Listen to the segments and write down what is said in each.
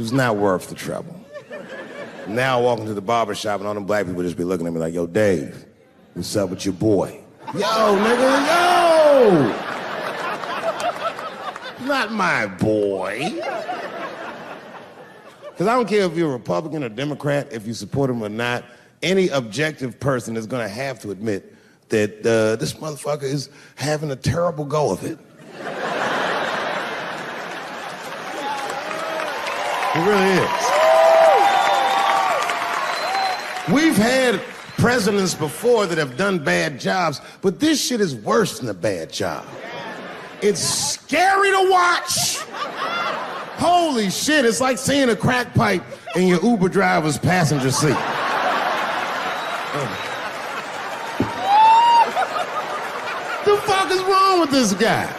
was not worth the trouble. Now I walk into the barber shop and all them black people just be looking at me like, yo, Dave, what's up with your boy? Yo, nigga, yo! Not my boy. Because I don't care if you're a Republican or Democrat, if you support him or not, any objective person is going to have to admit that this motherfucker is having a terrible go of it. It really is. We've had presidents before that have done bad jobs, but this shit is worse than a bad job. It's scary to watch. Holy shit, it's like seeing a crack pipe in your Uber driver's passenger seat. The fuck is wrong with this guy?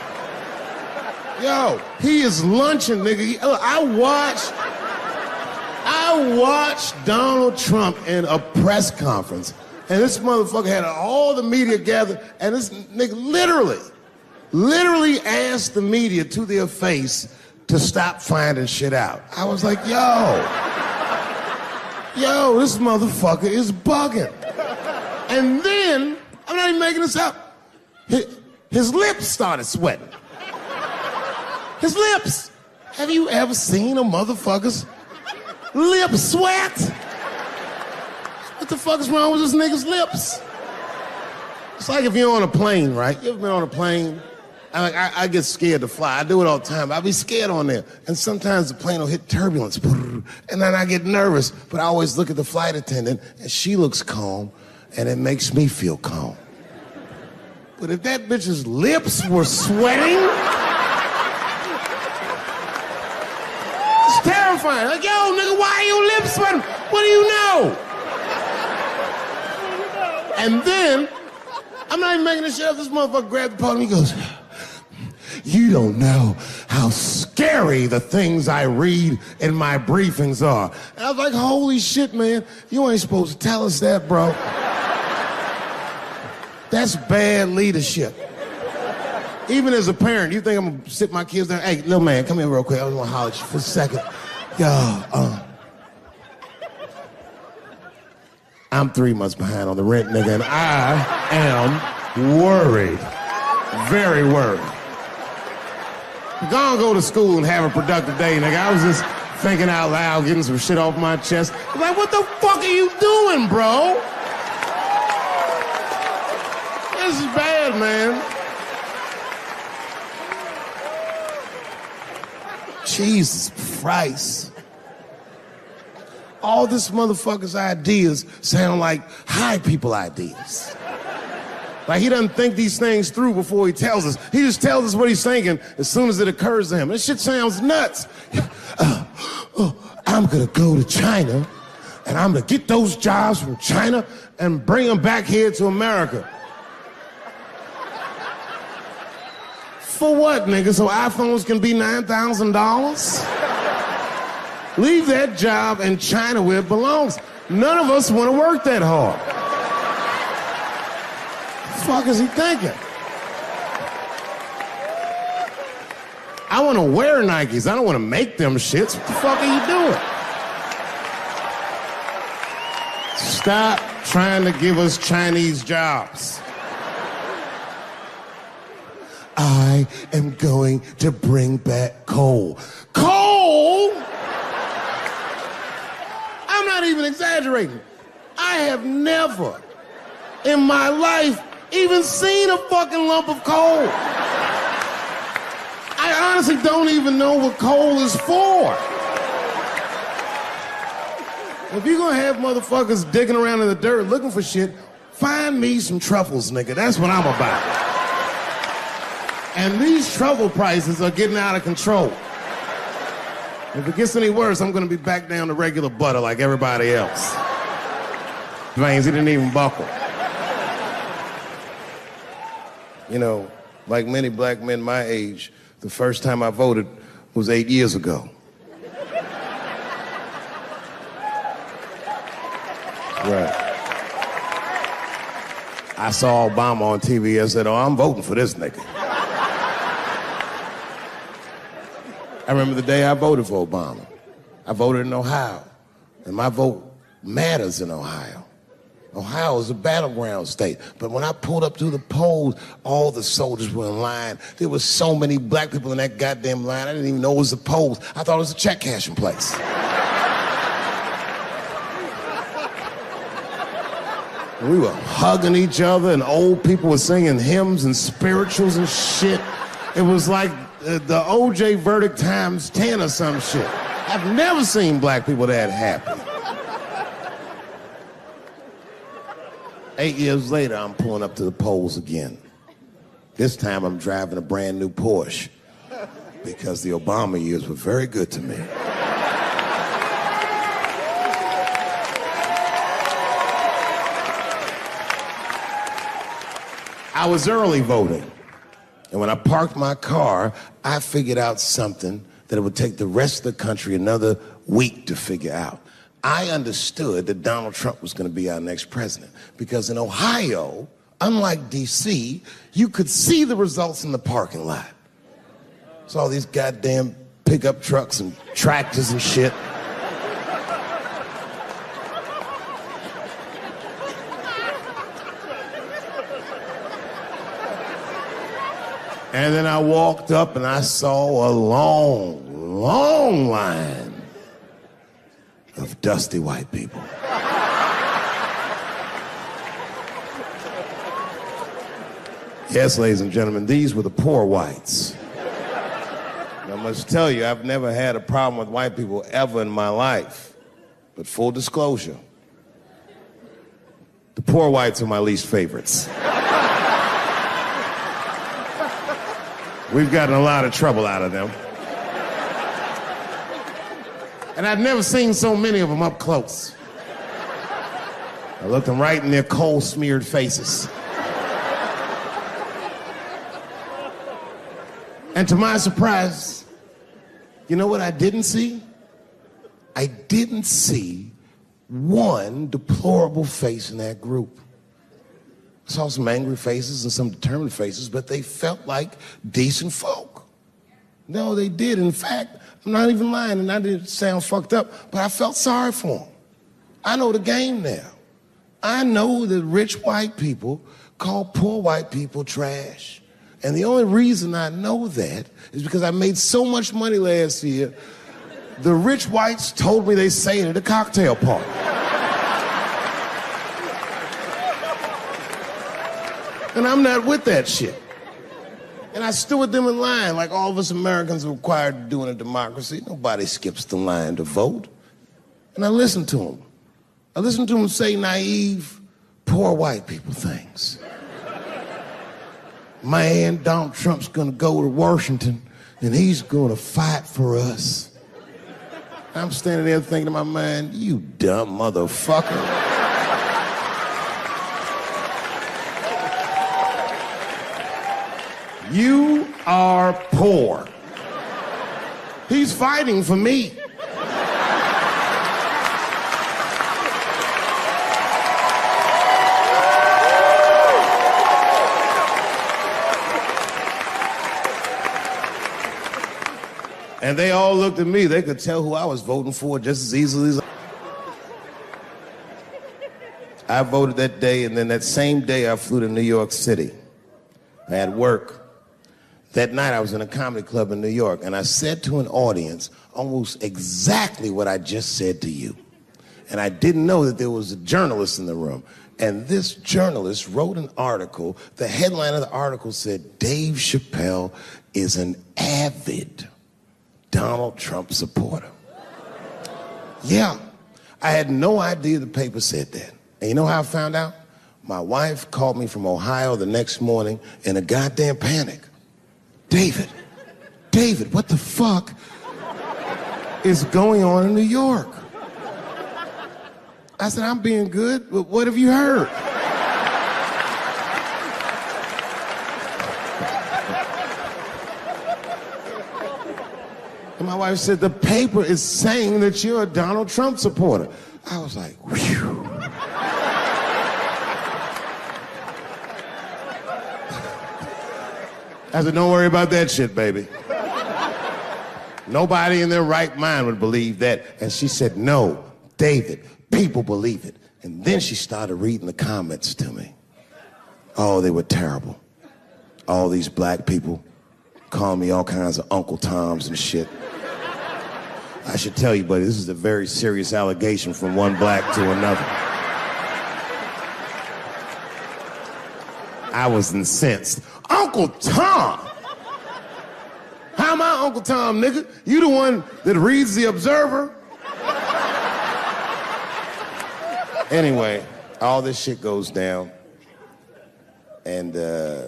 Yo, he is lunching, nigga. I watched Donald Trump in a press conference, and this motherfucker had all the media gathered, and this nigga literally asked the media to their face to stop finding shit out. I was like, yo, this motherfucker is bugging. And then, I'm not even making this up, his lips started sweating. His lips. Have you ever seen a motherfucker's lip sweat? What the fuck is wrong with this nigga's lips? It's like if you're on a plane, right? You ever been on a plane? I get scared to fly. I do it all the time. I be scared on there. And sometimes the plane will hit turbulence. And then I get nervous. But I always look at the flight attendant, and she looks calm, and it makes me feel calm. But if that bitch's lips were sweating, it's terrifying. Like, yo, nigga, why are your lips sweating? What do you know? And then, I'm not even making this shit up. This motherfucker grabbed the podium, he goes, you don't know how scary the things I read in my briefings are. And I was like, holy shit, man, you ain't supposed to tell us that, bro. That's bad leadership. Even as a parent, you think I'm gonna sit my kids down? Hey, little man, come here real quick. I just wanna holler at you for a second. Yo, I'm 3 months behind on the rent, nigga, and I am worried. Very worried. Go to school and have a productive day, nigga. I was just thinking out loud, getting some shit off my chest. I'm like, what the fuck are you doing, bro? This is bad, man. Jesus Christ. All this motherfucker's ideas sound like high people ideas. Like he doesn't think these things through before he tells us. He just tells us what he's thinking as soon as it occurs to him. This shit sounds nuts. I'm gonna go to China and I'm gonna get those jobs from China and bring them back here to America. For what, nigga? So iPhones can be $9,000? Leave that job in China where it belongs. None of us want to work that hard. What the fuck is he thinking? I want to wear Nikes. I don't want to make them shits. What the fuck are you doing? Stop trying to give us Chinese jobs. I am going to bring back coal. Coal? I'm not even exaggerating. I have never in my life even seen a fucking lump of coal. I honestly don't even know what coal is for. If you're gonna have motherfuckers digging around in the dirt looking for shit, find me some truffles, nigga. That's what I'm about. And these truffle prices are getting out of control. If it gets any worse, I'm gonna be back down to regular butter like everybody else. Veins, he didn't even buckle. You know, like many black men my age, the first time I voted was 8 years ago. Right. I saw Obama on TV. I said, oh, I'm voting for this nigga. I remember the day I voted for Obama. I voted in Ohio, and my vote matters in Ohio. Ohio is a battleground state. But when I pulled up to the polls, all the soldiers were in line. There were so many black people in that goddamn line, I didn't even know it was the polls. I thought it was a check cashing place. We were hugging each other, and old people were singing hymns and spirituals and shit. It was like the OJ verdict times 10 or some shit. I've never seen black people that happy. 8 years later, I'm pulling up to the polls again. This time I'm driving a brand new Porsche because the Obama years were very good to me. I was early voting, and when I parked my car, I figured out something that it would take the rest of the country another week to figure out. I understood that Donald Trump was going to be our next president because in Ohio, unlike D.C., you could see the results in the parking lot. Saw these goddamn pickup trucks and tractors and shit. And then I walked up and I saw a long, long line of dusty white people. Yes, ladies and gentlemen, these were the poor whites. And I must tell you, I've never had a problem with white people ever in my life. But full disclosure, the poor whites are my least favorites. We've gotten a lot of trouble out of them. And I've never seen so many of them up close. I looked them right in their coal-smeared faces. And to my surprise, you know what I didn't see? I didn't see one deplorable face in that group. I saw some angry faces and some determined faces, but they felt like decent folk. No, they did. In fact, I'm not even lying, and I didn't sound fucked up, but I felt sorry for them. I know the game now. I know that rich white people call poor white people trash. And the only reason I know that is because I made so much money last year, the rich whites told me they say it at a cocktail party. And I'm not with that shit. And I stood with them in line like all of us Americans are required to do in a democracy. Nobody skips the line to vote. And I listened to them. I listened to them say naive, poor white people things. Man, Donald Trump's gonna go to Washington and he's gonna fight for us. I'm standing there thinking to my mind, you dumb motherfucker. You are poor. He's fighting for me. And they all looked at me. They could tell who I was voting for just as easily as I voted that day, and then that same day I flew to New York City. I had work. That night I was in a comedy club in New York, and I said to an audience almost exactly what I just said to you. And I didn't know that there was a journalist in the room. And this journalist wrote an article. The headline of the article said, Dave Chappelle is an avid Donald Trump supporter. Yeah, I had no idea the paper said that. And you know how I found out? My wife called me from Ohio the next morning in a goddamn panic. David, what the fuck is going on in New York? I said, I'm being good, but what have you heard? And my wife said, the paper is saying that you're a Donald Trump supporter. I was like, whew. I said, don't worry about that shit, baby. Nobody in their right mind would believe that. And she said, no, David, people believe it. And then she started reading the comments to me. Oh, they were terrible. All these black people calling me all kinds of Uncle Toms and shit. I should tell you, buddy, this is a very serious allegation from one black to another. I was incensed. Uncle Tom? How am I Uncle Tom, nigga? You the one that reads the Observer? Anyway, all this shit goes down, and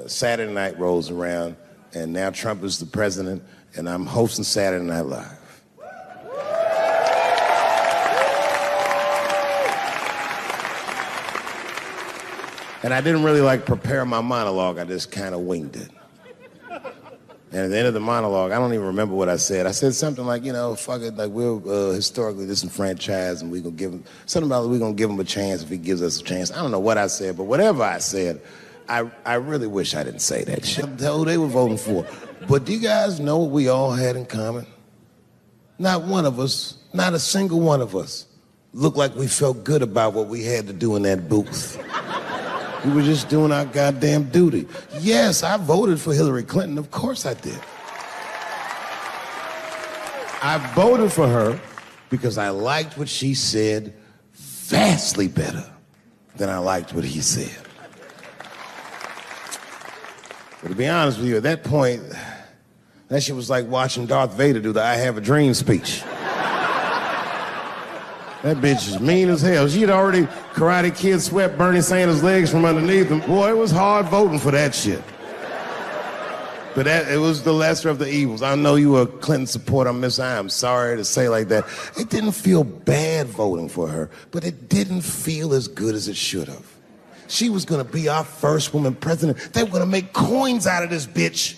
Saturday night rolls around, and now Trump is the president, and I'm hosting Saturday Night Live. And I didn't really prepare my monologue, I just kind of winged it. And at the end of the monologue, I don't even remember what I said. I said something like, fuck it, we're historically disenfranchised, and we're going to give him, something about we're going to give him a chance if he gives us a chance. I don't know what I said, but whatever I said, I really wish I didn't say that shit. That's who they were voting for. But do you guys know what we all had in common? Not one of us, not a single one of us, looked like we felt good about what we had to do in that booth. We were just doing our goddamn duty. Yes, I voted for Hillary Clinton. Of course I did. I voted for her because I liked what she said vastly better than I liked what he said. But to be honest with you, at that point, that shit was like watching Darth Vader do the I Have a Dream speech. That bitch is mean as hell. She'd already Karate Kid swept Bernie Sanders' legs from underneath him. Boy, it was hard voting for that shit. But it was the lesser of the evils. I know you were a Clinton supporter, Miss. I am sorry to say like that. It didn't feel bad voting for her, but it didn't feel as good as it should have. She was gonna be our first woman president. They were gonna make coins out of this bitch.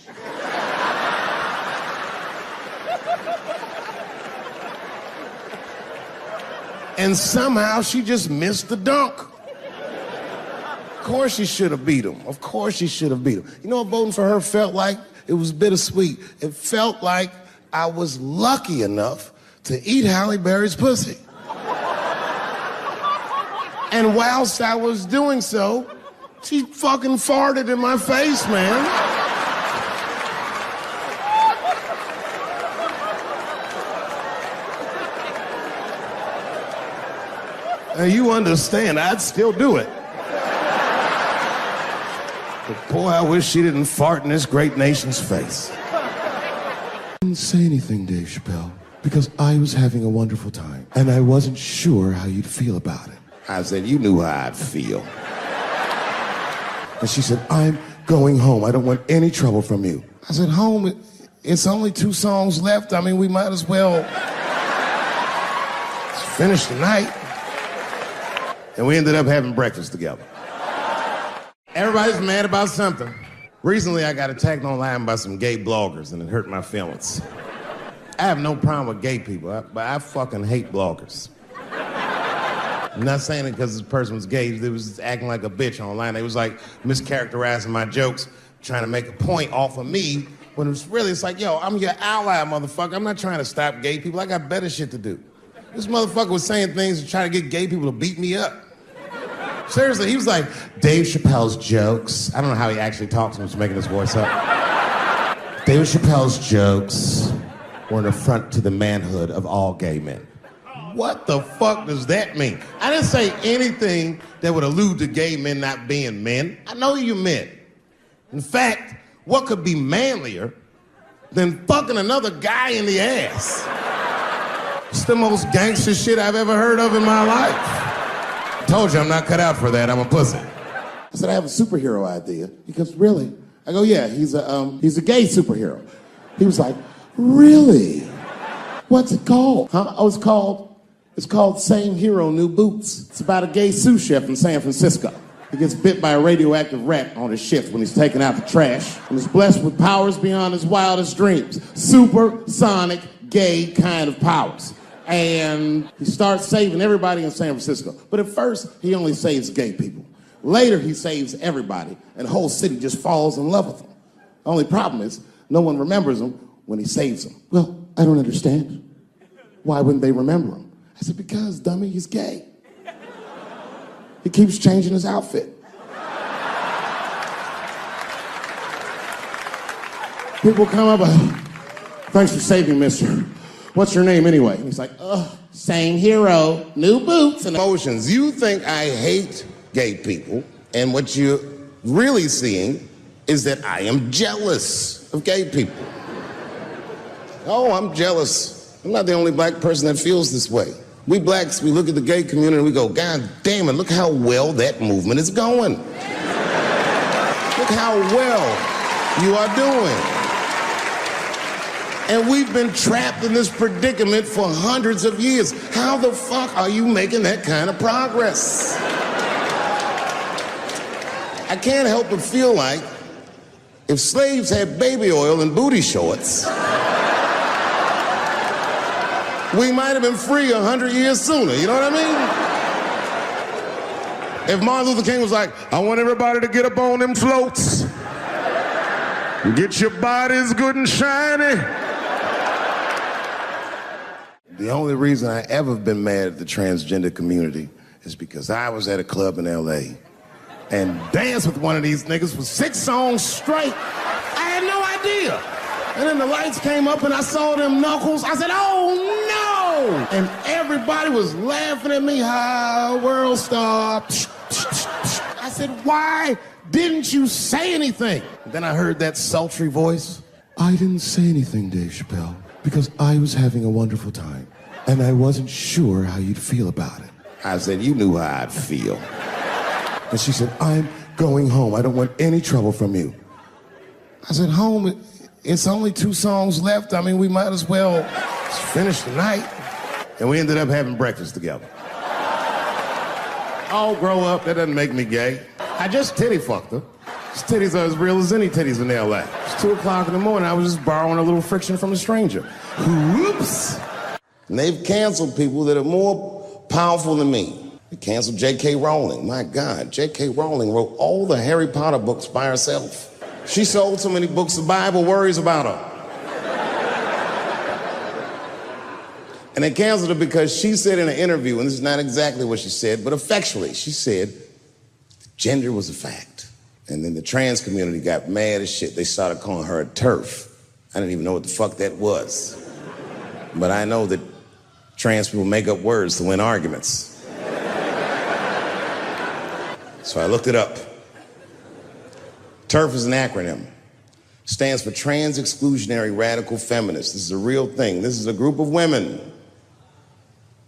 And somehow she just missed the dunk. Of course she should have beat him. Of course she should have beat him. You know what voting for her felt like? It was bittersweet. It felt like I was lucky enough to eat Halle Berry's pussy. And whilst I was doing so, she fucking farted in my face, man. Now you understand, I'd still do it. But boy, I wish she didn't fart in this great nation's face. I didn't say anything, Dave Chappelle, because I was having a wonderful time, and I wasn't sure how you'd feel about it. I said, you knew how I'd feel. And she said, I'm going home. I don't want any trouble from you. I said, home? It's only 2 songs left. I mean, we might as well finish the night. And we ended up having breakfast together. Everybody's mad about something. Recently, I got attacked online by some gay bloggers, and it hurt my feelings. I have no problem with gay people, but I fucking hate bloggers. I'm not saying it because this person was gay. They was acting like a bitch online. They was mischaracterizing my jokes, trying to make a point off of me, when it's like, yo, I'm your ally, motherfucker. I'm not trying to stop gay people. I got better shit to do. This motherfucker was saying things to try to get gay people to beat me up. Seriously, he was like, Dave Chappelle's jokes. I don't know how he actually talks when he's making his voice up. Dave Chappelle's jokes were an affront to the manhood of all gay men. What the fuck does that mean? I didn't say anything that would allude to gay men not being men. I know you men. In fact, what could be manlier than fucking another guy in the ass? It's the most gangster shit I've ever heard of in my life. I told you I'm not cut out for that. I'm a pussy. I said, I have a superhero idea. He goes, really? I go, yeah, he's a gay superhero. He was like, really? What's it called? Huh? Oh, it's called Same Hero, New Boots. It's about a gay sous chef in San Francisco. He gets bit by a radioactive rat on his shift when he's taking out the trash, and is blessed with powers beyond his wildest dreams. Supersonic, gay kind of powers. And he starts saving everybody in San Francisco. But at first, he only saves gay people. Later, he saves everybody, and the whole city just falls in love with him. The only problem is, no one remembers him when he saves them. Well, I don't understand. Why wouldn't they remember him? I said, because, dummy, he's gay. He keeps changing his outfit. People come up, thanks for saving, mister. What's your name anyway? And he's like, same hero, new boots and emotions. You think I hate gay people, and what you're really seeing is that I am jealous of gay people. Oh, I'm jealous. I'm not the only black person that feels this way. We blacks, we look at the gay community and we go, God damn it, look how well that movement is going. Look how well you are doing. And we've been trapped in this predicament for hundreds of years. How the fuck are you making that kind of progress? I can't help but feel like if slaves had baby oil and booty shorts, we might have been free 100 years sooner, you know what I mean? If Martin Luther King was like, I want everybody to get up on them floats, get your bodies good and shiny. The only reason I ever been mad at the transgender community is because I was at a club in LA and danced with one of these niggas for 6 songs straight. I had no idea. And then the lights came up and I saw them knuckles. I said, oh no! And everybody was laughing at me, hi, world star. I said, why didn't you say anything? Then I heard that sultry voice. I didn't say anything, Dave Chappelle, because I was having a wonderful time. And I wasn't sure how you'd feel about it. I said, you knew how I'd feel. And she said, I'm going home. I don't want any trouble from you. I said, home? It's only 2 songs left. I mean, we might as well finish the night. And we ended up having breakfast together. Oh, grow up. That doesn't make me gay. I just titty fucked her. His titties are as real as any titties in L.A. It's 2 o'clock in the morning. I was just borrowing a little friction from a stranger. Whoops. And they've canceled people that are more powerful than me. They canceled J.K. Rowling. My God, J.K. Rowling wrote all the Harry Potter books by herself. She sold so many books, the Bible worries about her. And they canceled her because she said in an interview, and this is not exactly what she said, but effectually, she said gender was a fact. And then the trans community got mad as shit. They started calling her a TERF. I didn't even know what the fuck that was. But I know that trans people make up words to win arguments. So I looked it up. TERF is an acronym. Stands for Trans Exclusionary Radical Feminists. This is a real thing. This is a group of women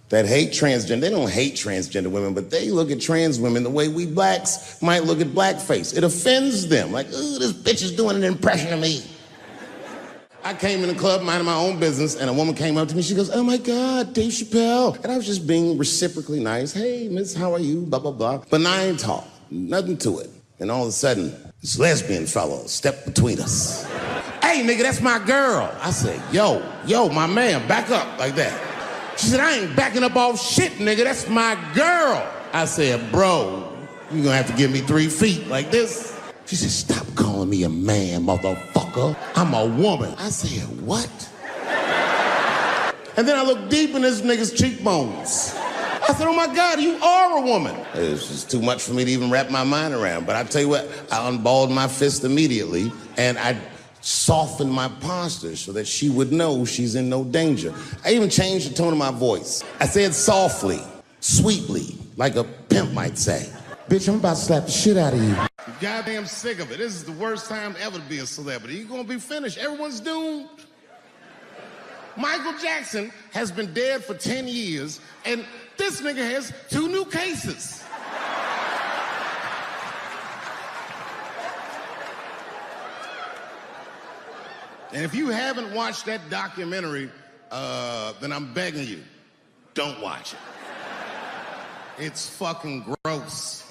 that hate transgender. They don't hate transgender women, but they look at trans women the way we blacks might look at blackface. It offends them. Like, ooh, this bitch is doing an impression of me. I came in the club minding my own business, and a woman came up to me. She goes, oh my God, Dave Chappelle. And I was just being reciprocally nice. Hey, miss, how are you? Blah, blah, blah. Benign talk, nothing to it. And all of a sudden, this lesbian fellow stepped between us. Hey, nigga, that's my girl. I said, yo, my man, back up like that. She said, I ain't backing up off shit, nigga. That's my girl. I said, bro, you're gonna have to give me 3 feet like this. She said, stop calling me a man, motherfucker. I'm a woman. I said, what? And then I looked deep in this nigga's cheekbones. I said, oh my God, you are a woman. It was just too much for me to even wrap my mind around. But I tell you what, I unballed my fist immediately, and I softened my posture so that she would know she's in no danger. I even changed the tone of my voice. I said softly, sweetly, like a pimp might say. Bitch, I'm about to slap the shit out of you. I'm goddamn sick of it. This is the worst time ever to be a celebrity. You're gonna be finished. Everyone's doomed. Michael Jackson has been dead for 10 years, and this nigga has 2 new cases. And if you haven't watched that documentary, then I'm begging you, don't watch it. It's fucking gross.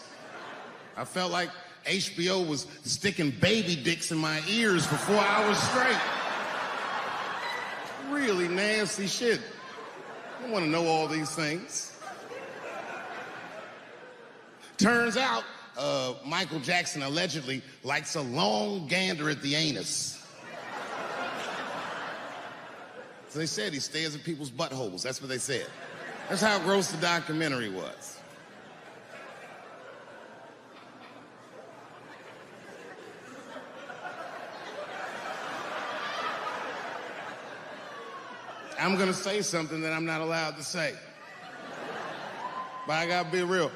I felt like HBO was sticking baby dicks in my ears for 4 hours straight. Really nasty shit. I don't want to know all these things. Turns out, Michael Jackson allegedly likes a long gander at the anus. So they said he stares at people's buttholes. That's what they said. That's how gross the documentary was. I'm gonna say something that I'm not allowed to say. But I gotta be real.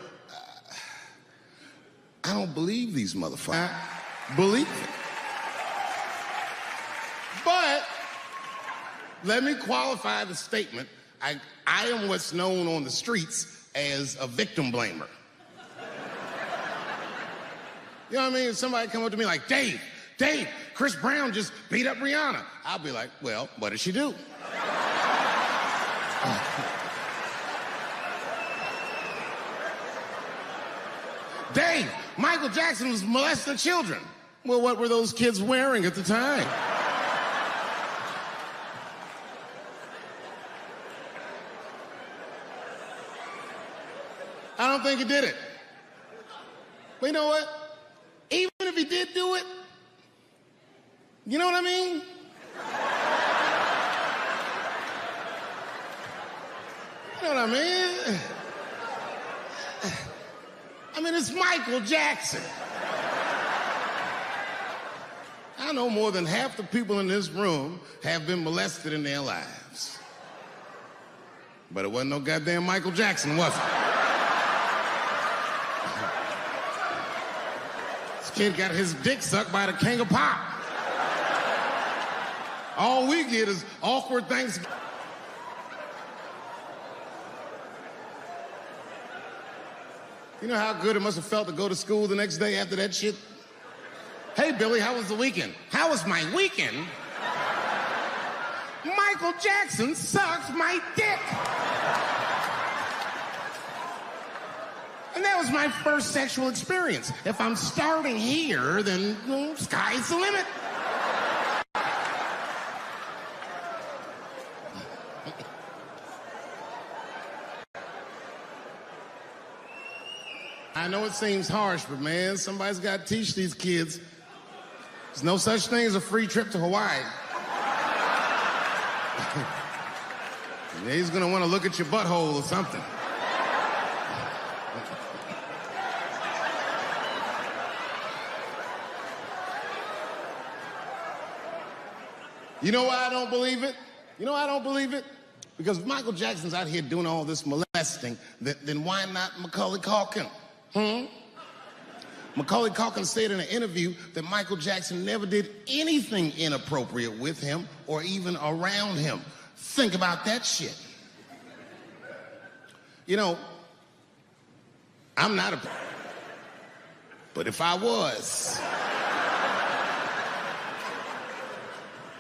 I don't believe these motherfuckers. I believe it. But let me qualify the statement. I am what's known on the streets as a victim blamer. You know what I mean? If somebody come up to me like, Dave, Chris Brown just beat up Rihanna. I'll be like, well, what did she do? Dave, Michael Jackson was molesting children. Well, what were those kids wearing at the time? I don't think he did it. But you know what? Even if he did do it, you know what I mean? You know what I mean? I mean, it's Michael Jackson. I know more than half the people in this room have been molested in their lives. But it wasn't no goddamn Michael Jackson, was it? This kid got his dick sucked by the king of pop. All we get is awkward things. You know how good it must have felt to go to school the next day after that shit? Hey, Billy, how was the weekend? How was my weekend? Michael Jackson sucked my dick. And that was my first sexual experience. If I'm starting here, then sky's the limit. I know it seems harsh, but man, somebody's got to teach these kids. There's no such thing as a free trip to Hawaii. He's gonna want to look at your butthole or something. You know why I don't believe it? You know why I don't believe it? Because if Michael Jackson's out here doing all this molesting, then why not Macaulay Culkin? Macaulay Culkin said in an interview that Michael Jackson never did anything inappropriate with him or even around him. Think about that shit. You know, I'm not a... But if I was...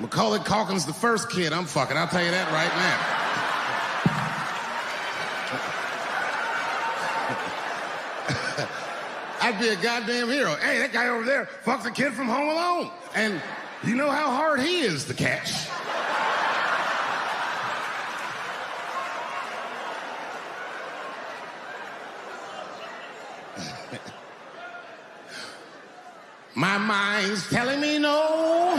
Macaulay Culkin's the first kid I'm fucking, I'll tell you that right now. I'd be a goddamn hero. Hey, that guy over there fucks a kid from Home Alone. And you know how hard he is to catch. My mind's telling me no.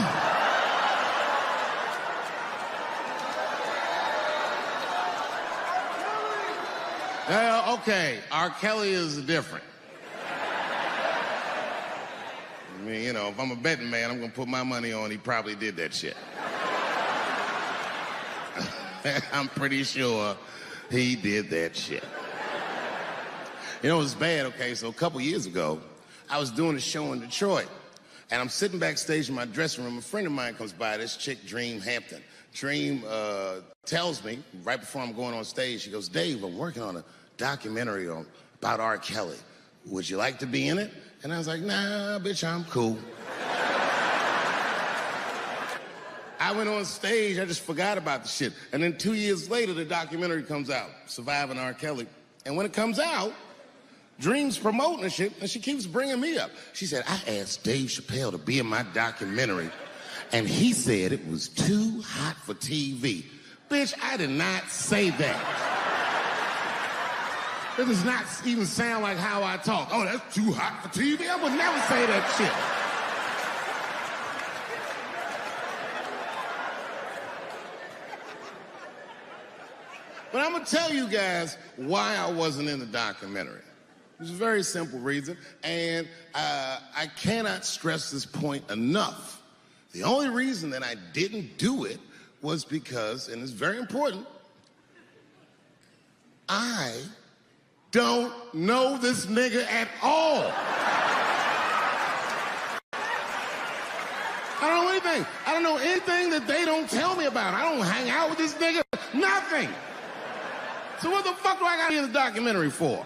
Okay, R. Kelly is different. I mean, you know, if I'm a betting man, I'm gonna put my money on he probably did that shit. I'm pretty sure he did that shit. You know, it was bad, okay? So a couple years ago, I was doing a show in Detroit, and I'm sitting backstage in my dressing room. A friend of mine comes by, this chick, Dream Hampton. Dream tells me, right before I'm going on stage, she goes, Dave, I'm working on a documentary about R. Kelly. Would you like to be in it? And I was like, nah, bitch, I'm cool. I went on stage, I just forgot about the shit. And then 2 years later, the documentary comes out, Surviving R. Kelly. And when it comes out, Dream's promoting the shit, and she keeps bringing me up. She said, I asked Dave Chappelle to be in my documentary, and he said it was too hot for TV. Bitch, I did not say that. It does not even sound like how I talk. Oh, that's too hot for TV? I would never say that shit. But I'm gonna tell you guys why I wasn't in the documentary. There's a very simple reason, and I cannot stress this point enough. The only reason that I didn't do it was because, and it's very important, I don't know this nigga at all. I don't know anything. I don't know anything that they don't tell me about. I don't hang out with this nigga. Nothing. So what the fuck do I got to be in the documentary for?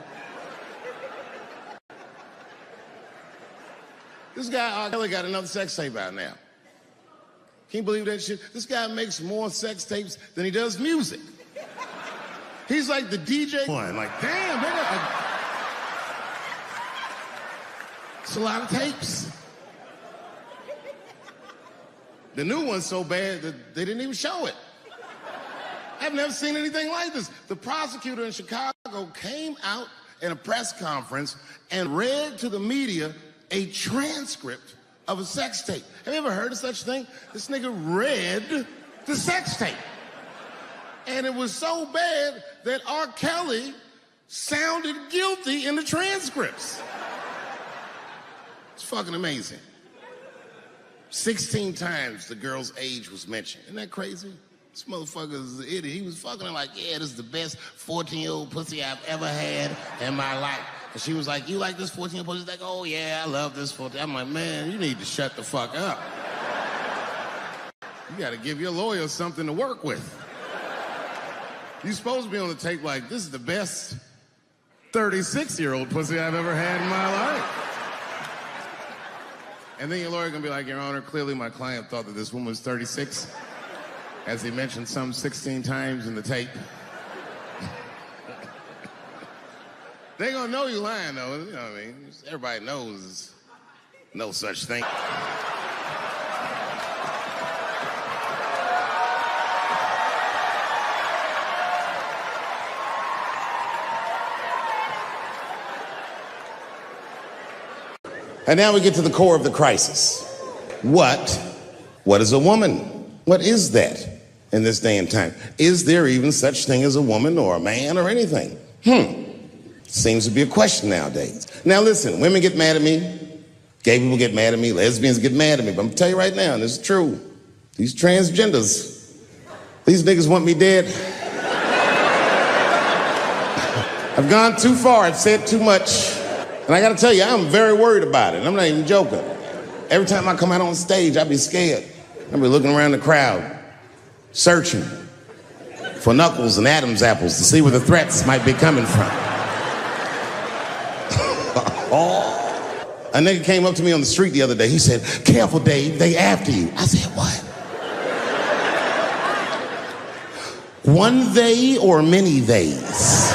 This guy, R. Kelly, got another sex tape out now. Can you believe that shit? This guy makes more sex tapes than he does music. He's like the DJ one. Like, damn, nigga. It's a lot of tapes. The new one's so bad that they didn't even show it. I've never seen anything like this. The prosecutor in Chicago came out in a press conference and read to the media a transcript of a sex tape. Have you ever heard of such a thing? This nigga read the sex tape. And it was so bad that R. Kelly sounded guilty in the transcripts. It's fucking amazing. 16 times the girl's age was mentioned. Isn't that crazy? This motherfucker is an idiot. He was fucking her like, yeah, this is the best 14-year-old pussy I've ever had in my life. And she was like, you like this 14-year-old pussy? He's like, oh yeah, I love this 14. I'm like, man, you need to shut the fuck up. You gotta give your lawyer something to work with. You're supposed to be on the tape like, this is the best 36-year-old pussy I've ever had in my life. And then your lawyer gonna be like, Your Honor, clearly my client thought that this woman was 36, as he mentioned some 16 times in the tape. They gonna know you lying though, you know what I mean? Everybody knows no such thing. And now we get to the core of the crisis. What is a woman? What is that in this day and time? Is there even such thing as a woman or a man or anything? Seems to be a question nowadays. Now listen, women get mad at me, gay people get mad at me, lesbians get mad at me, but I'm gonna tell you right now, and this is true, these transgenders, these niggas want me dead. I've gone too far, I've said too much. And I gotta tell you, I'm very worried about it. I'm not even joking. Every time I come out on stage, I be scared. I be looking around the crowd, searching for knuckles and Adam's apples to see where the threats might be coming from. A nigga came up to me on the street the other day. He said, careful, Dave, they after you. I said, what? One they or many theys?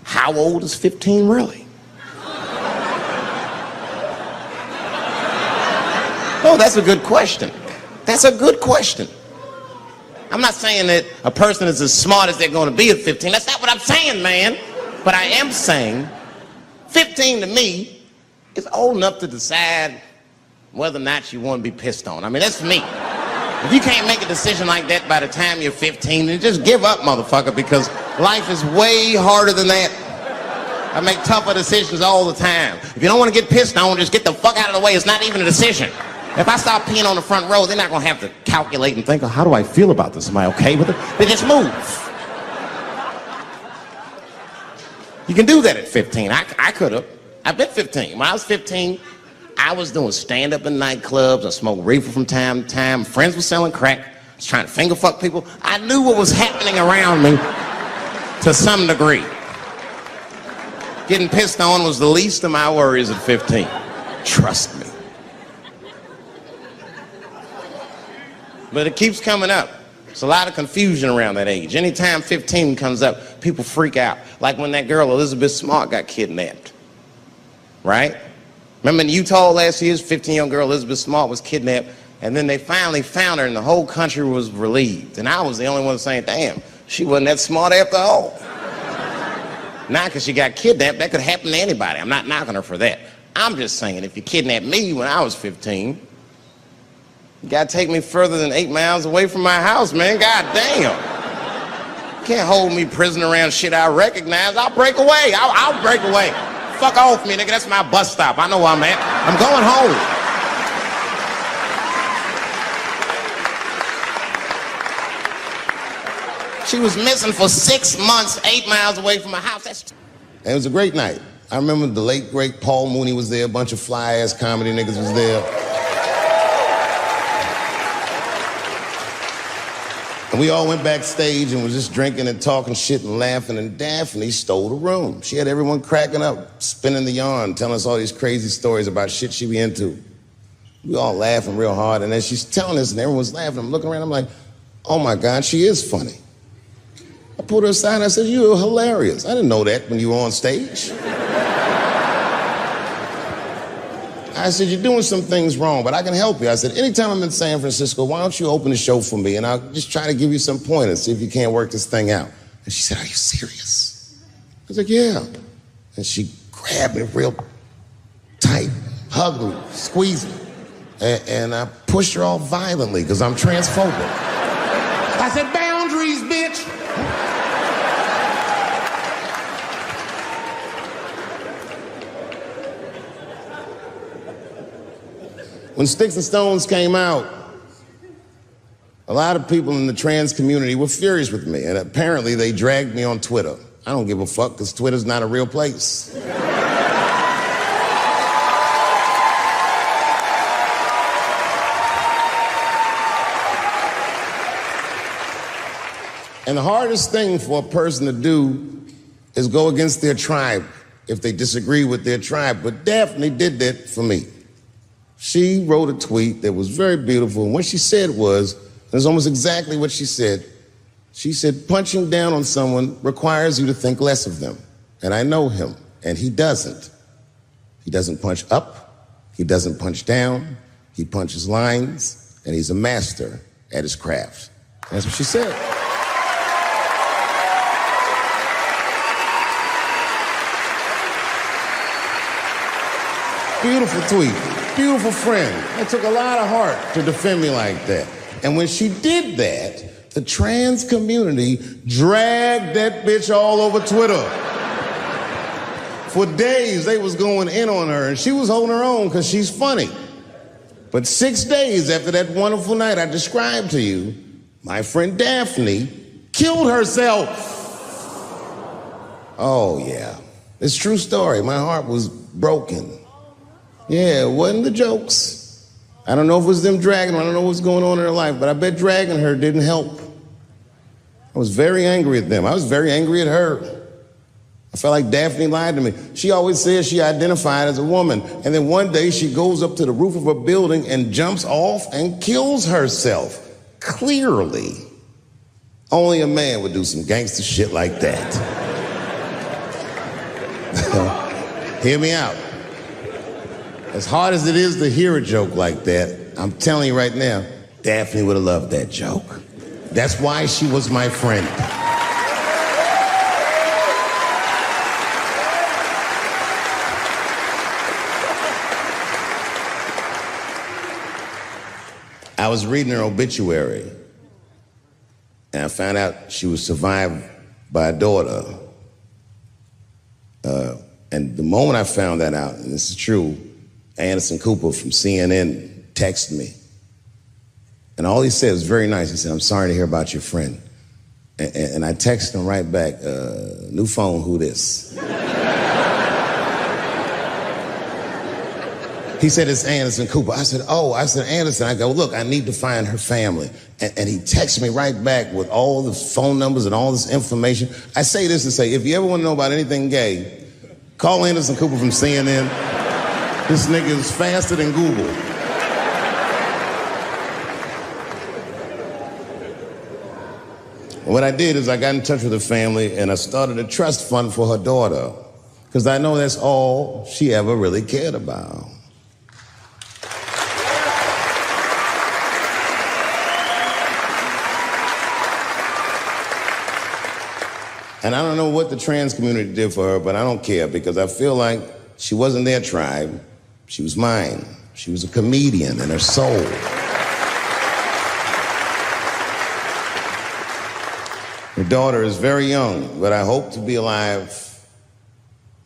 How old is 15 really? Oh, that's a good question. That's a good question. I'm not saying that a person is as smart as they're going to be at 15. That's not what I'm saying, man. But I am saying 15 to me is old enough to decide whether or not you want to be pissed on. I mean, that's me. If you can't make a decision like that by the time you're 15, then just give up, motherfucker, because life is way harder than that. I make tougher decisions all the time. If you don't want to get pissed on, just get the fuck out of the way. It's not even a decision. If I start peeing on the front row, they're not going to have to calculate and think, oh, how do I feel about this? Am I okay with it? They just move. You can do that at 15. I could have. I've been 15. When I was 15, I was doing stand-up in nightclubs. I smoked reefer from time to time. Friends were selling crack. I was trying to finger fuck people. I knew what was happening around me to some degree. Getting pissed on was the least of my worries at 15. Trust me. But it keeps coming up. There's a lot of confusion around that age. Anytime 15 comes up, people freak out. Like when that girl, Elizabeth Smart, got kidnapped. Right? Remember in Utah last year, 15-year-old girl Elizabeth Smart was kidnapped, and then they finally found her and the whole country was relieved. And I was the only one saying, damn, she wasn't that smart after all. Not because she got kidnapped, that could happen to anybody. I'm not knocking her for that. I'm just saying, if you kidnapped me when I was 15, You gotta take me further than 8 miles away from my house, man. God damn. You can't hold me prisoner around shit I recognize. I'll break away. I'll break away. Fuck off me, nigga. That's my bus stop. I know where I'm at. I'm going home. She was missing for 6 months, 8 miles away from my house. And it was a great night. I remember the late, great Paul Mooney was there. A bunch of fly-ass comedy niggas was there. And we all went backstage and was just drinking and talking shit and laughing, and Daphne stole the room. She had everyone cracking up, spinning the yarn, telling us all these crazy stories about shit she be into. We all laughing real hard, and as she's telling us and everyone's laughing, I'm looking around, I'm like, oh my God, she is funny. I pulled her aside and I said, you're hilarious. I didn't know that when you were on stage. I said, you're doing some things wrong, but I can help you. I said, anytime I'm in San Francisco, why don't you open the show for me, and I'll just try to give you some pointers, see if you can't work this thing out. And she said, are you serious? I was like, yeah. And she grabbed me real tight, hugged me, squeezed me, and I pushed her all violently because I'm transphobic. I said, boundaries, bitch. When Sticks and Stones came out, a lot of people in the trans community were furious with me, and apparently they dragged me on Twitter. I don't give a fuck, because Twitter's not a real place. And the hardest thing for a person to do is go against their tribe if they disagree with their tribe. But Daphne did that for me. She wrote a tweet that was very beautiful, and what she said was, it's almost exactly what she said. She said, punching down on someone requires you to think less of them. And I know him, and he doesn't. He doesn't punch up, he doesn't punch down, he punches lines, and he's a master at his craft. That's what she said. Beautiful tweet. Beautiful friend. It took a lot of heart to defend me like that. And when she did that, the trans community dragged that bitch all over Twitter. For days, they was going in on her, and she was holding her own because she's funny. But 6 days after that wonderful night I described to you, my friend Daphne killed herself. Oh, yeah. It's a true story. My heart was broken. Yeah, it wasn't the jokes. I don't know if it was them dragging her. I don't know what's going on in her life, but I bet dragging her didn't help. I was very angry at them. I was very angry at her. I felt like Daphne lied to me. She always said she identified as a woman, and then one day she goes up to the roof of a building and jumps off and kills herself. Clearly, only a man would do some gangster shit like that. Hear me out. As hard as it is to hear a joke like that, I'm telling you right now, Daphne would have loved that joke. That's why she was my friend. I was reading her obituary, and I found out she was survived by a daughter. And the moment I found that out, and this is true, Anderson Cooper from CNN texted me. And all he said was very nice. He said, I'm sorry to hear about your friend. And I texted him right back, new phone, who this? He said, it's Anderson Cooper. I said, Anderson. I go, look, I need to find her family. And he texted me right back with all the phone numbers and all this information. I say this to say, if you ever want to know about anything gay, call Anderson Cooper from CNN. This nigga is faster than Google. What I did is I got in touch with her family and I started a trust fund for her daughter, because I know that's all she ever really cared about. And I don't know what the trans community did for her, but I don't care, because I feel like she wasn't their tribe. She was mine. She was a comedian in her soul. Her daughter is very young, but I hope to be alive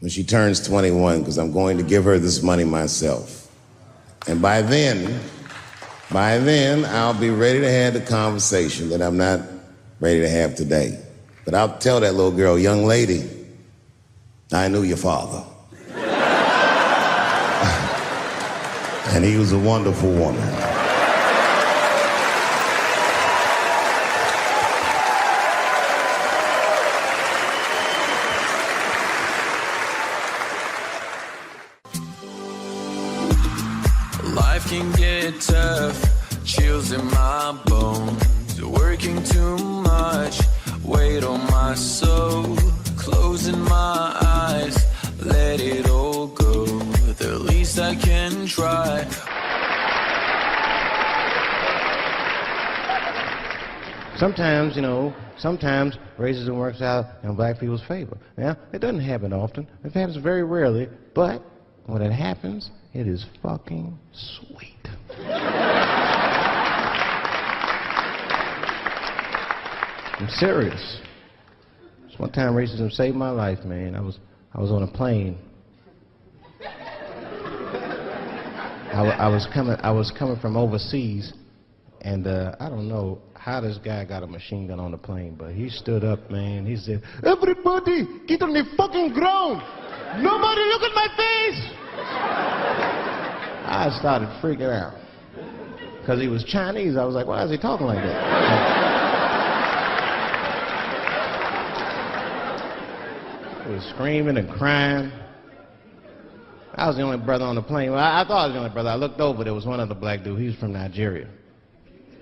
when she turns 21, because I'm going to give her this money myself. And by then, I'll be ready to have the conversation that I'm not ready to have today. But I'll tell that little girl, young lady, I knew your father. And he was a wonderful woman. Life can get tough, chills in my bones, working too much, weight on my soul, closing my eyes, let it all go, the least I can try. Sometimes, sometimes racism works out in black people's favor. Now, it doesn't happen often. It happens very rarely, but when it happens, it is fucking sweet. I'm serious. This one time racism saved my life, man. I was on a plane. I was coming from overseas, and I don't know how this guy got a machine gun on the plane, but he stood up, man. He said, "Everybody, get on the fucking ground! Nobody look at my face!" I started freaking out. Because he was Chinese, I was like, why is he talking like that? He was screaming and crying. I was the only brother on the plane. Well, I thought I was the only brother. I looked over, there was one other black dude. He was from Nigeria.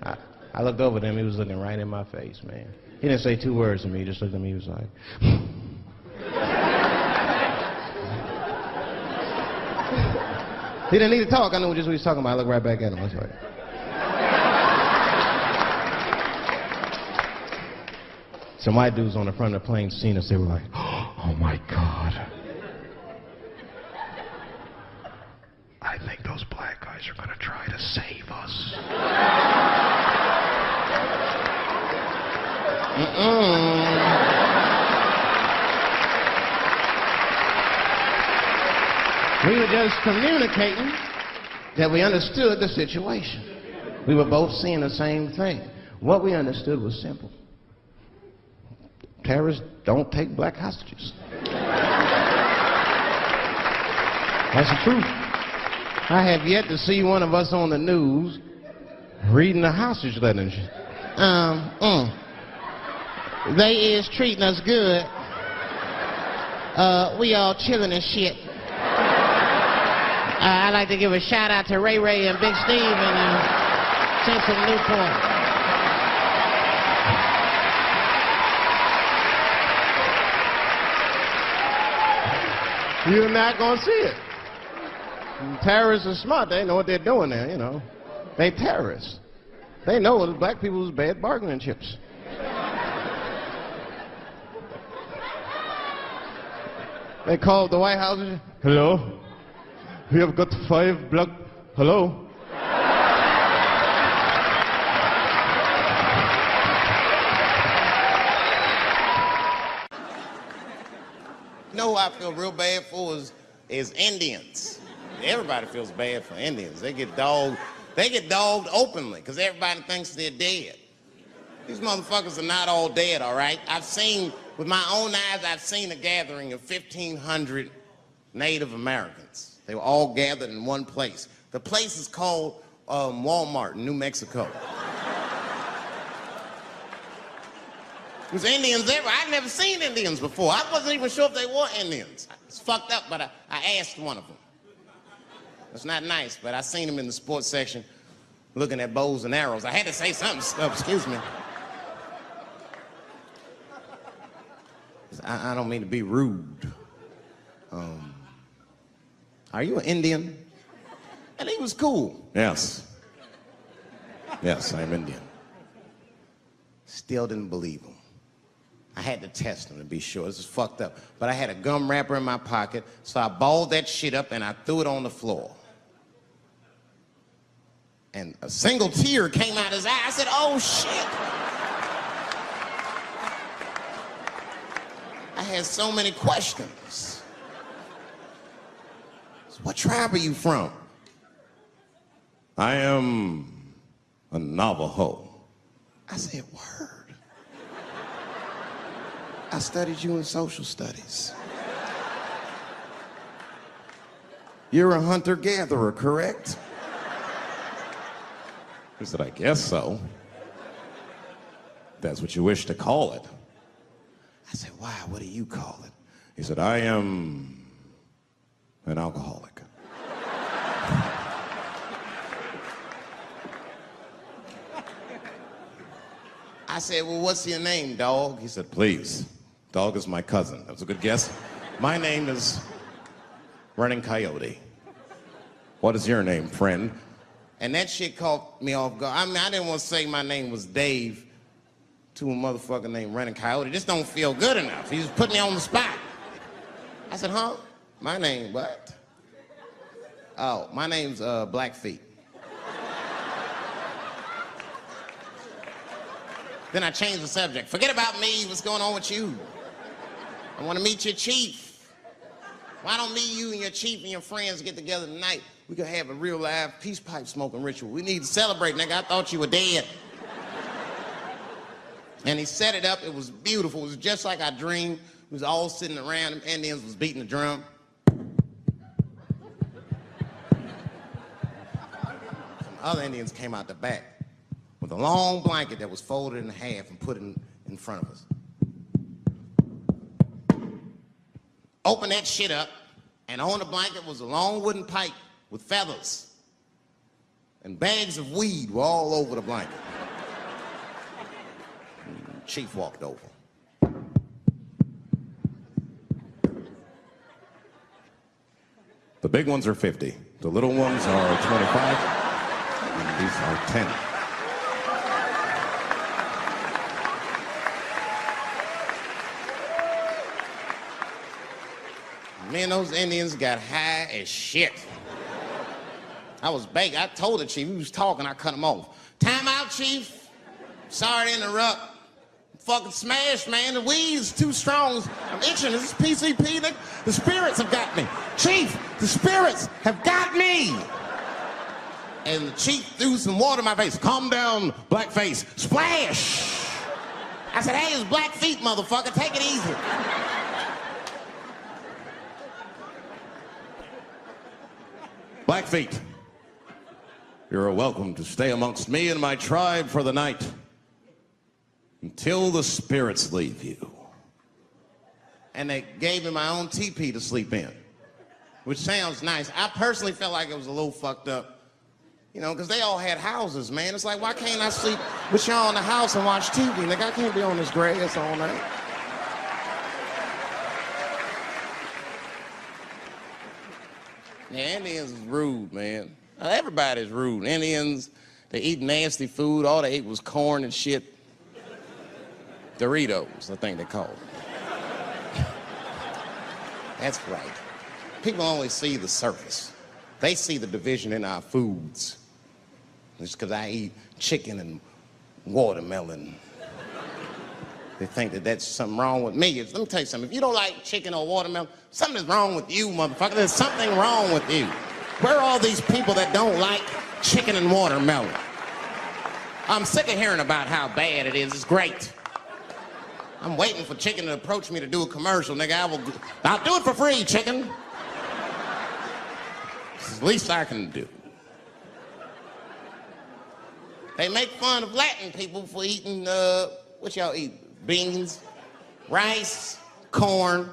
I looked over at him, he was looking right in my face, man. He didn't say two words to me, he just looked at me, he was like... He didn't need to talk, I knew just what he was talking about. I looked right back at him, I was like... Some white dudes on the front of the plane seen us, they were like, oh my God. I think those black guys are gonna try to save us. We were just communicating that we understood the situation. We were both seeing the same thing. What we understood was simple. Terrorists don't take black hostages. That's the truth. I have yet to see one of us on the news reading a hostage letter and shit. They is treating us good. We all chilling and shit. I'd like to give a shout out to Ray Ray and Big Steve and Central Newport. You're not gonna see it. Terrorists are smart. They know what they're doing there, you know. They terrorists. They know that black people's bad bargaining chips. They called the White House and said, hello? We have got 5 black... Hello? You know who I feel real bad for is Indians. Everybody feels bad for Indians. They get dogged openly because everybody thinks they're dead. These motherfuckers are not all dead, all right? With my own eyes, I've seen a gathering of 1,500 Native Americans. They were all gathered in one place. The place is called Walmart in New Mexico. There's Indians everywhere. I'd never seen Indians before. I wasn't even sure if they were Indians. It's fucked up, but I asked one of them. It's not nice, but I seen him in the sports section looking at bows and arrows. I had to say something. Excuse me. I don't mean to be rude. Are you an Indian? And he was cool. Yes. Yes, I'm Indian. Still didn't believe him. I had to test him to be sure. This is fucked up. But I had a gum wrapper in my pocket, so I balled that shit up and I threw it on the floor. And a single tear came out his eye. I said, oh, shit. had so many questions. So what tribe are you from? I am a Navajo. I said, word. I studied you in social studies. You're a hunter-gatherer, correct? He said, I guess so. That's what you wish to call it. I said, why? What do you call it? He said, I am an alcoholic. I said, well, what's your name, dog? He said, please. Dog is my cousin. That was a good guess. My name is Running Coyote. What is your name, friend? And that shit caught me off guard. I mean, I didn't want to say my name was Dave to a motherfucker named Running Coyote. This don't feel good enough. He just put me on the spot. I said, huh? My name, what? Oh, my name's Blackfeet. Then I changed the subject. Forget about me. What's going on with you? I want to meet your chief. Why don't me, you, and your chief and your friends get together tonight? We could have a real live peace pipe smoking ritual. We need to celebrate, nigga. I thought you were dead. And he set it up. It was beautiful. It was just like I dreamed. We was all sitting around. Them Indians was beating the drum. Some other Indians came out the back with a long blanket that was folded in half and put in front of us. Open that shit up, and on the blanket was a long wooden pipe with feathers. And bags of weed were all over the blanket. Chief walked over. The big ones are 50. The little ones are 25. And these are 10. Me and those Indians got high as shit. I was baked. I told the chief, we was talking, I cut him off. Time out, chief. Sorry to interrupt. Fucking smashed, man. The weed's too strong. I'm itching. This is PCP, nigga. The spirits have got me. Chief, the spirits have got me. And the chief threw some water in my face. Calm down, blackface. Splash! I said, hey, it's Blackfeet, motherfucker. Take it easy. Blackfeet, you're welcome to stay amongst me and my tribe for the night until the spirits leave you. And they gave me my own teepee to sleep in, which sounds nice. I personally felt like it was a little fucked up, you know, because they all had houses, man. It's like, why can't I sleep with y'all in the house and watch TV? Like, I can't be on this grass all night. Yeah, Indians is rude, man. Everybody's rude. Indians, they eat nasty food. All they ate was corn and shit. Doritos, I think they call it. That's right. People only see the surface. They see the division in our foods. It's because I eat chicken and watermelon. They think that that's something wrong with me. Let me tell you something. If you don't like chicken or watermelon, something is wrong with you, motherfucker. There's something wrong with you. Where are all these people that don't like chicken and watermelon? I'm sick of hearing about how bad it is. It's great. I'm waiting for chicken to approach me to do a commercial, nigga. I'll do it for free, chicken. It's the least I can do. They make fun of Latin people for eating, what y'all eat? Beans, rice, corn.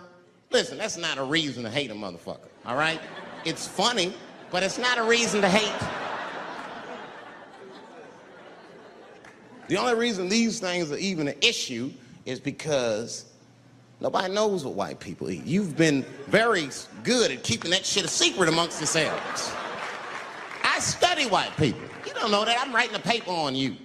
Listen, that's not a reason to hate a motherfucker, all right? It's funny, but it's not a reason to hate. The only reason these things are even an issue is because nobody knows what white people eat. You've been very good at keeping that shit a secret amongst yourselves. I study white people. You don't know that. I'm writing a paper on you.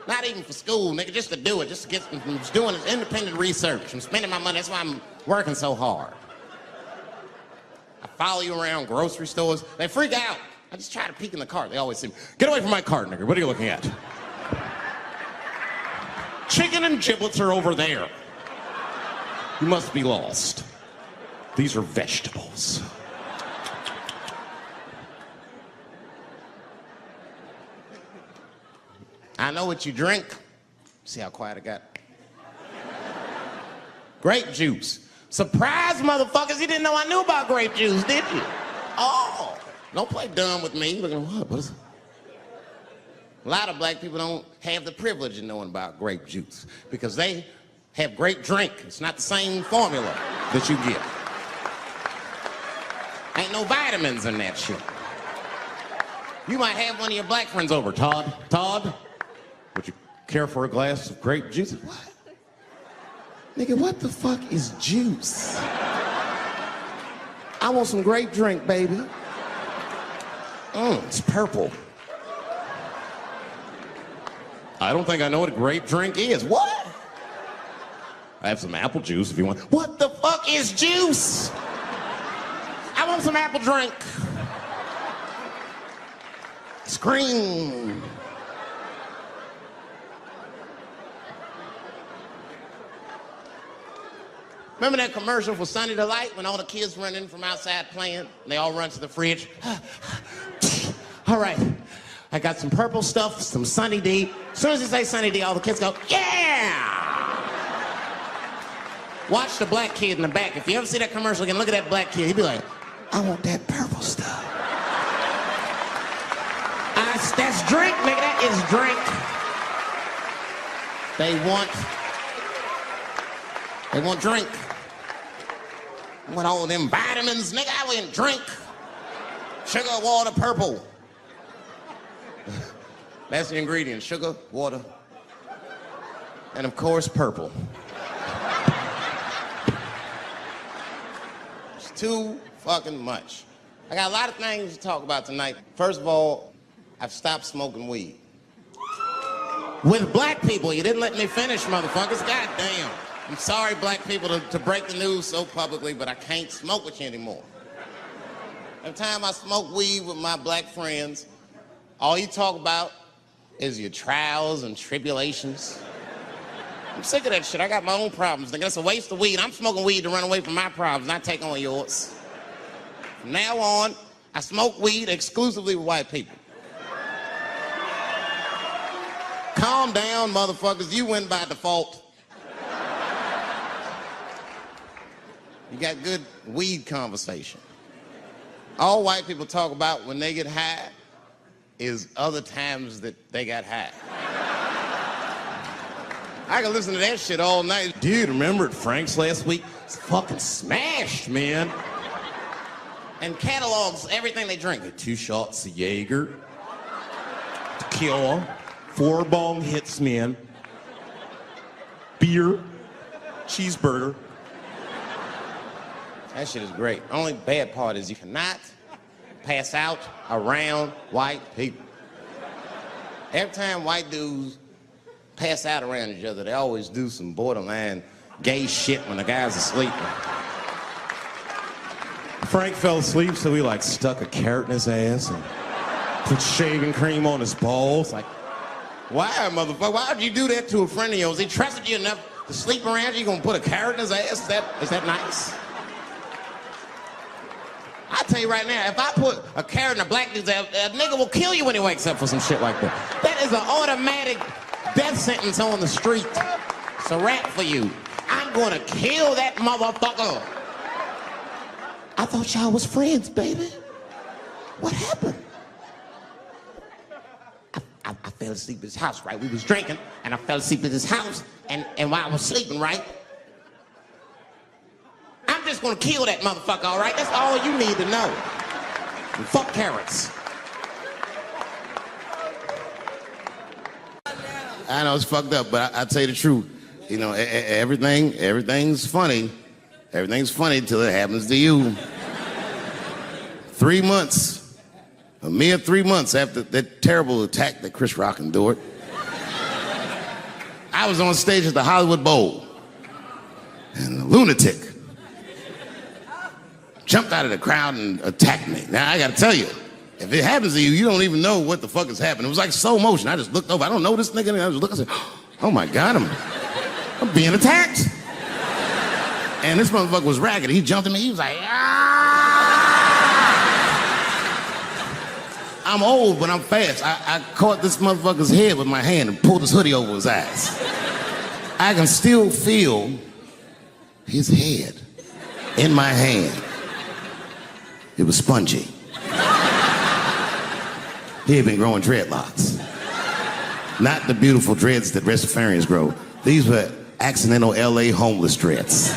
Not even for school, nigga, just to do it, just to get, I'm just doing this independent research. I'm spending my money, that's why I'm working so hard. I follow you around grocery stores. They freak out. I just try to peek in the cart. They always say, get away from my cart, nigga. What are you looking at? Chicken and giblets are over there. You must be lost. These are vegetables. I know what you drink. See how quiet I got? Grape juice. Surprise, motherfuckers, you didn't know I knew about grape juice, did you? Oh, don't play dumb with me. Look at what is it? A lot of black people don't have the privilege of knowing about grape juice because they have grape drink. It's not the same formula that you get. Ain't no vitamins in that shit. You might have one of your black friends over. Todd, would you care for a glass of grape juice? What? Nigga, what the fuck is juice? I want some grape drink, baby. It's purple. I don't think I know what a grape drink is. What? I have some apple juice if you want. What the fuck is juice? I want some apple drink. Scream. Remember that commercial for Sunny Delight when all the kids run in from outside playing and they all run to the fridge? All right, I got some purple stuff, some Sunny D. As soon as you say Sunny D, all the kids go, yeah! Watch the black kid in the back. If you ever see that commercial again, look at that black kid. He'd be like, I want that purple stuff. That's drink, nigga, that is drink. They want drink. I want all them vitamins, nigga, I want drink. Sugar, water, purple. That's the ingredient, sugar, water, and of course, purple. It's too fucking much. I got a lot of things to talk about tonight. First of all, I've stopped smoking weed. With black people, you didn't let me finish, motherfuckers. God damn. I'm sorry, black people, to break the news so publicly, but I can't smoke with you anymore. Every time I smoke weed with my black friends, all you talk about is your trials and tribulations. I'm sick of that shit. I got my own problems. Nigga, that's a waste of weed. I'm smoking weed to run away from my problems, not take on yours. From now on, I smoke weed exclusively with white people. Calm down, motherfuckers. You win by default. You got good weed conversation. All white people talk about when they get high is other times that they got high. I can listen to that shit all night. Dude, remember at Frank's last week? It's fucking smashed, man. And catalogs everything they drink. 2 shots of Jaeger, tequila, 4 bong hits, man, beer, cheeseburger. That shit is great. Only bad part is you cannot pass out around white people. Every time white dudes pass out around each other, they always do some borderline gay shit when the guy's asleep. Frank fell asleep, so he like stuck a carrot in his ass and put shaving cream on his balls. Like, why, motherfucker? Why would you do that to a friend of yours? He trusted you enough to sleep around you. You gonna put a carrot in his ass? Is that nice? I tell you right now, if I put a carrot in a black dude's ass, a nigga will kill you when he wakes up for some shit like that. That is an automatic death sentence on the street. It's a rap for you. I'm gonna kill that motherfucker. I thought y'all was friends, baby. What happened? I fell asleep at his house, right? We was drinking, and I fell asleep at his house, and while I was sleeping, right? I'm just gonna kill that motherfucker, all right? That's all you need to know. And fuck carrots. I know it's fucked up, but I tell you the truth. You know, everything's funny. Everything's funny until it happens to you. 3 months, a mere 3 months after that terrible attack that Chris Rock endured, I was on stage at the Hollywood Bowl, and a lunatic jumped out of the crowd and attacked me. Now, I gotta tell you, if it happens to you, you don't even know what the fuck is happening. It was like slow motion. I just looked over. I don't know this nigga. And I just looked and said, oh my God, I'm being attacked. And this motherfucker was ragged. He jumped at me. He was like, ah! I'm old, but I'm fast. I caught this motherfucker's head with my hand and pulled his hoodie over his eyes. I can still feel his head in my hand. It was spongy. He had been growing dreadlocks. Not the beautiful dreads that Rastafarians grow. These were accidental LA homeless dreads.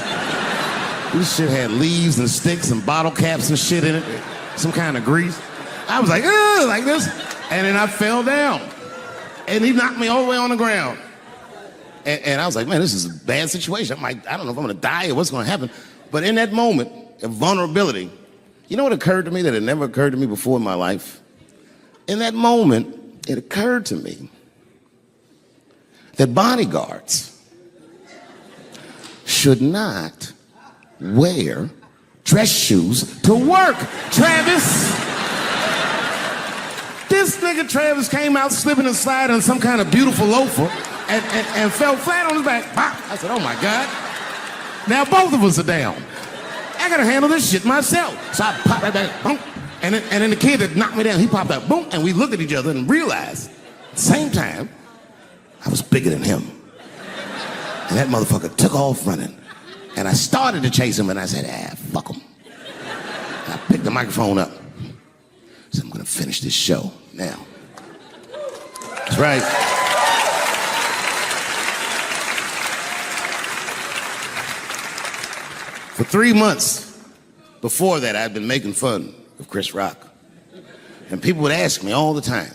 This shit had leaves and sticks and bottle caps and shit in it. Some kind of grease. I was like, ugh, like this. And then I fell down. And he knocked me all the way on the ground. And I was like, man, this is a bad situation. I'm like, I don't know if I'm gonna die or what's gonna happen. But in that moment of vulnerability, you know what occurred to me that had never occurred to me before in my life? In that moment, it occurred to me that bodyguards should not wear dress shoes to work. Travis! This nigga Travis came out slipping and sliding on some kind of beautiful loafer and fell flat on his back. Pop. I said, oh my God. Now both of us are down. I gotta handle this shit myself. So I popped right back, boom. And then the kid that knocked me down, he popped out, boom, and we looked at each other and realized at the same time, I was bigger than him. And that motherfucker took off running. And I started to chase him, and I said, fuck him. And I picked the microphone up. I said, I'm gonna finish this show now. That's right. For 3 months before that, I'd been making fun of Chris Rock. And people would ask me all the time.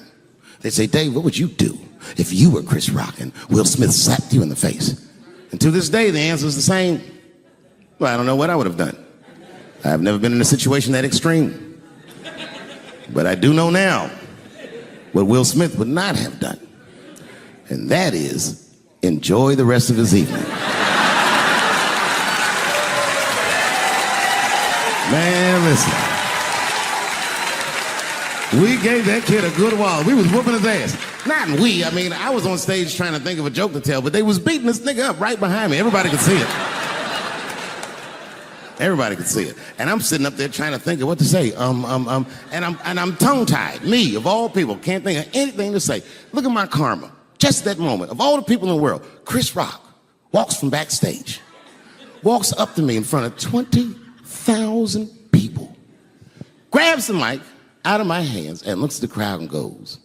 They'd say, Dave, what would you do if you were Chris Rock and Will Smith slapped you in the face? And to this day, the answer is the same. Well, I don't know what I would have done. I've never been in a situation that extreme. But I do know now what Will Smith would not have done. And that is enjoy the rest of his evening. Man, listen. We gave that kid a good while. We was whooping his ass. Not we, I mean, I was on stage trying to think of a joke to tell, but they was beating this nigga up right behind me. Everybody could see it. Everybody could see it. And I'm sitting up there trying to think of what to say. And I'm tongue-tied. Me, of all people, can't think of anything to say. Look at my karma. Just that moment. Of all the people in the world, Chris Rock walks from backstage, walks up to me in front of 20,000 people, grabs the mic out of my hands and looks at the crowd and goes,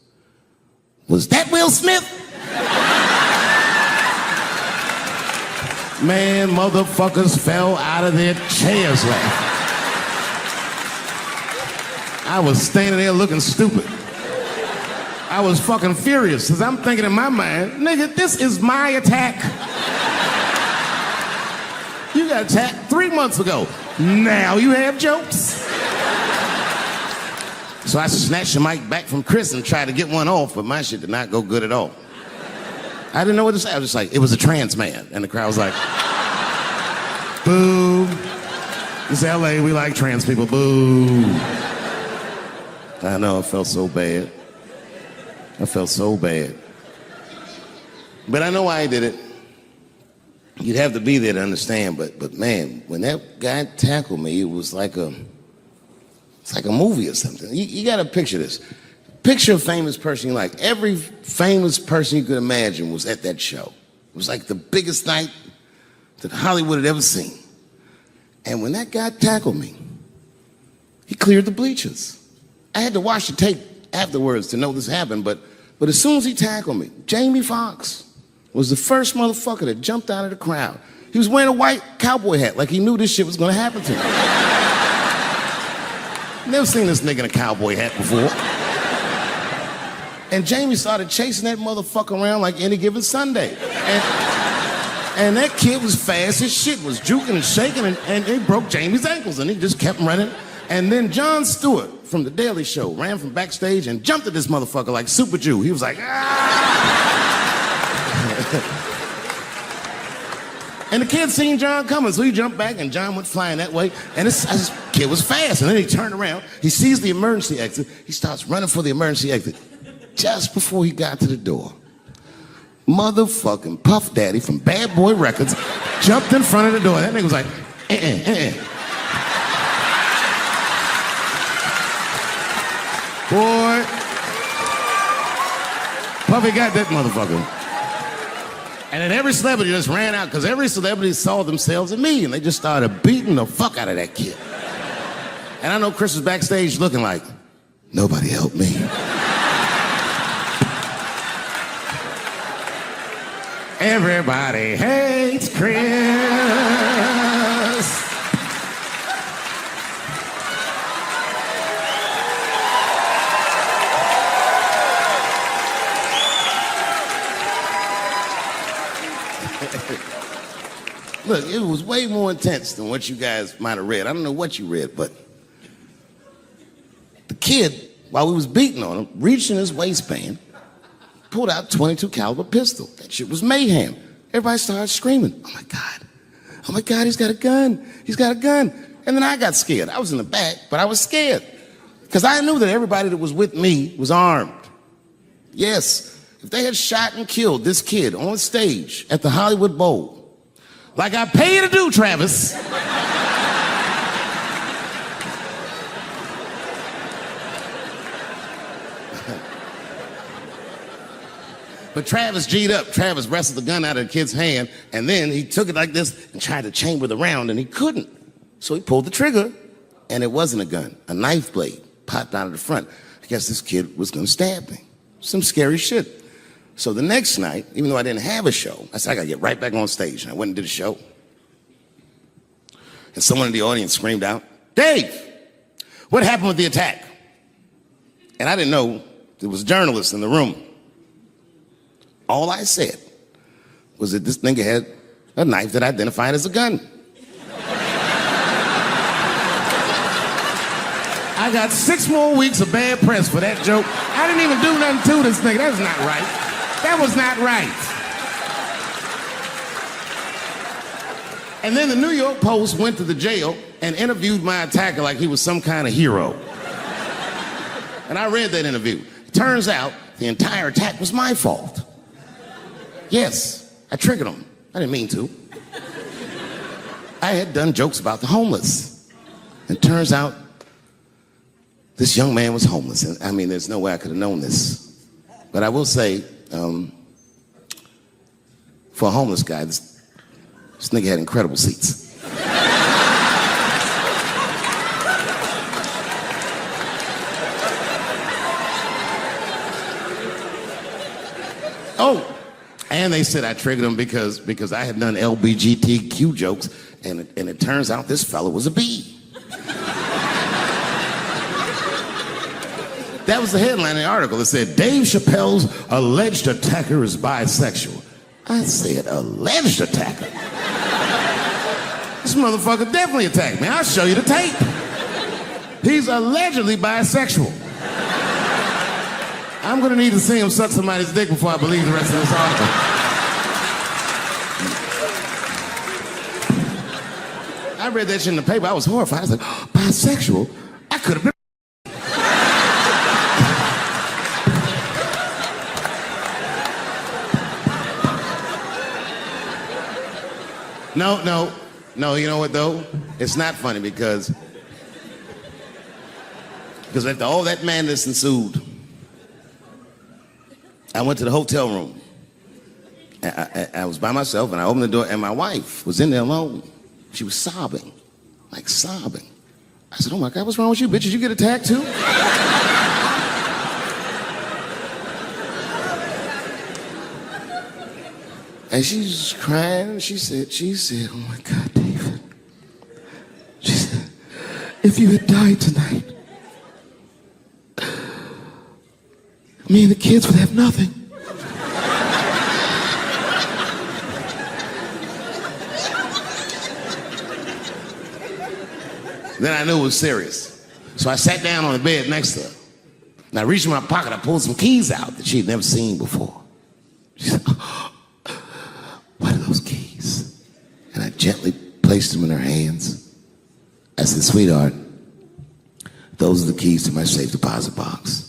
was that Will Smith? Man, motherfuckers fell out of their chairs laughing. I was standing there looking stupid. I was fucking furious because I'm thinking in my mind, nigga, this is my attack. You got attacked 3 months ago. Now you have jokes. So I snatched the mic back from Chris and tried to get one off, but my shit did not go good at all. I didn't know what to say. I was just like, it was a trans man. And the crowd was like, boo. It's LA, we like trans people, boo. I know, I felt so bad. I felt so bad. But I know why I did it. You'd have to be there to understand, but man, when that guy tackled me, it was like it's like a movie or something. You gotta picture this. Picture a famous person you like. Every famous person you could imagine was at that show. It was like the biggest night that Hollywood had ever seen. And when that guy tackled me, he cleared the bleachers. I had to watch the tape afterwards to know this happened, but as soon as he tackled me, Jamie Foxx was the first motherfucker that jumped out of the crowd. He was wearing a white cowboy hat like he knew this shit was gonna happen to him. Never seen this nigga in a cowboy hat before. And Jamie started chasing that motherfucker around like any given Sunday. And that kid was fast as shit, was juking and shaking, and he broke Jamie's ankles, and he just kept running. And then Jon Stewart from The Daily Show ran from backstage and jumped at this motherfucker like Super Jew. He was like, ah! And the kid seen Jon coming, so he jumped back, and Jon went flying that way. And this kid was fast, and then he turned around. He sees the emergency exit. He starts running for the emergency exit. Just before he got to the door, motherfucking Puff Daddy from Bad Boy Records jumped in front of the door. That nigga was like, Boy, Puffy got that motherfucker. And then every celebrity just ran out because every celebrity saw themselves in me and they just started beating the fuck out of that kid. And I know Chris was backstage looking like, nobody helped me. Everybody hates Chris. Look, it was way more intense than what you guys might have read. I don't know what you read, but the kid, while we was beating on him, reached in his waistband, pulled out a .22 caliber pistol. That shit was mayhem. Everybody started screaming, oh my God, he's got a gun, he's got a gun. And then I got scared. I was in the back, but I was scared because I knew that everybody that was with me was armed. Yes, if they had shot and killed this kid on stage at the Hollywood Bowl, like I pay you to do, Travis. But Travis G'd up. Travis wrestled the gun out of the kid's hand, and then he took it like this and tried to chamber the round, and he couldn't. So he pulled the trigger, and it wasn't a gun. A knife blade popped out of the front. I guess this kid was gonna stab me. Some scary shit. So the next night, even though I didn't have a show, I said, I gotta get right back on stage. And I went and did a show. And someone in the audience screamed out, Dave, what happened with the attack? And I didn't know there was journalists in the room. All I said was that this nigga had a knife that identified as a gun. I got 6 more weeks of bad press for that joke. I didn't even do nothing to this nigga. That was not right. That was not right. And then the New York Post went to the jail and interviewed my attacker like he was some kind of hero. And I read that interview. It turns out the entire attack was my fault. Yes, I triggered him. I didn't mean to. I had done jokes about the homeless. It turns out this young man was homeless. And I mean, there's no way I could have known this. But I will say, for a homeless guy, this nigga had incredible seats. Oh, and they said I triggered him because I had done LBGTQ jokes, and it turns out this fella was a bee. That was the headline in the article. It said, Dave Chappelle's alleged attacker is bisexual. I said, alleged attacker? This motherfucker definitely attacked me. I'll show you the tape. He's allegedly bisexual. I'm gonna need to see him suck somebody's dick before I believe the rest of this article. I read that shit in the paper. I was horrified. I was like, oh, bisexual? I could have been. No, you know what though? It's not funny because after all that madness ensued, I went to the hotel room. I was by myself and I opened the door and my wife was in there alone. She was sobbing, like sobbing. I said, oh my God, what's wrong with you, bitch? Did you get attacked too? And she's crying. She said, oh my God, David. She said, if you had died tonight, me and the kids would have nothing. Then I knew it was serious. So I sat down on the bed next to her. And I reached in my pocket, I pulled some keys out that she'd never seen before. She said, what are those keys? And I gently placed them in her hands. I said, sweetheart, those are the keys to my safe deposit box.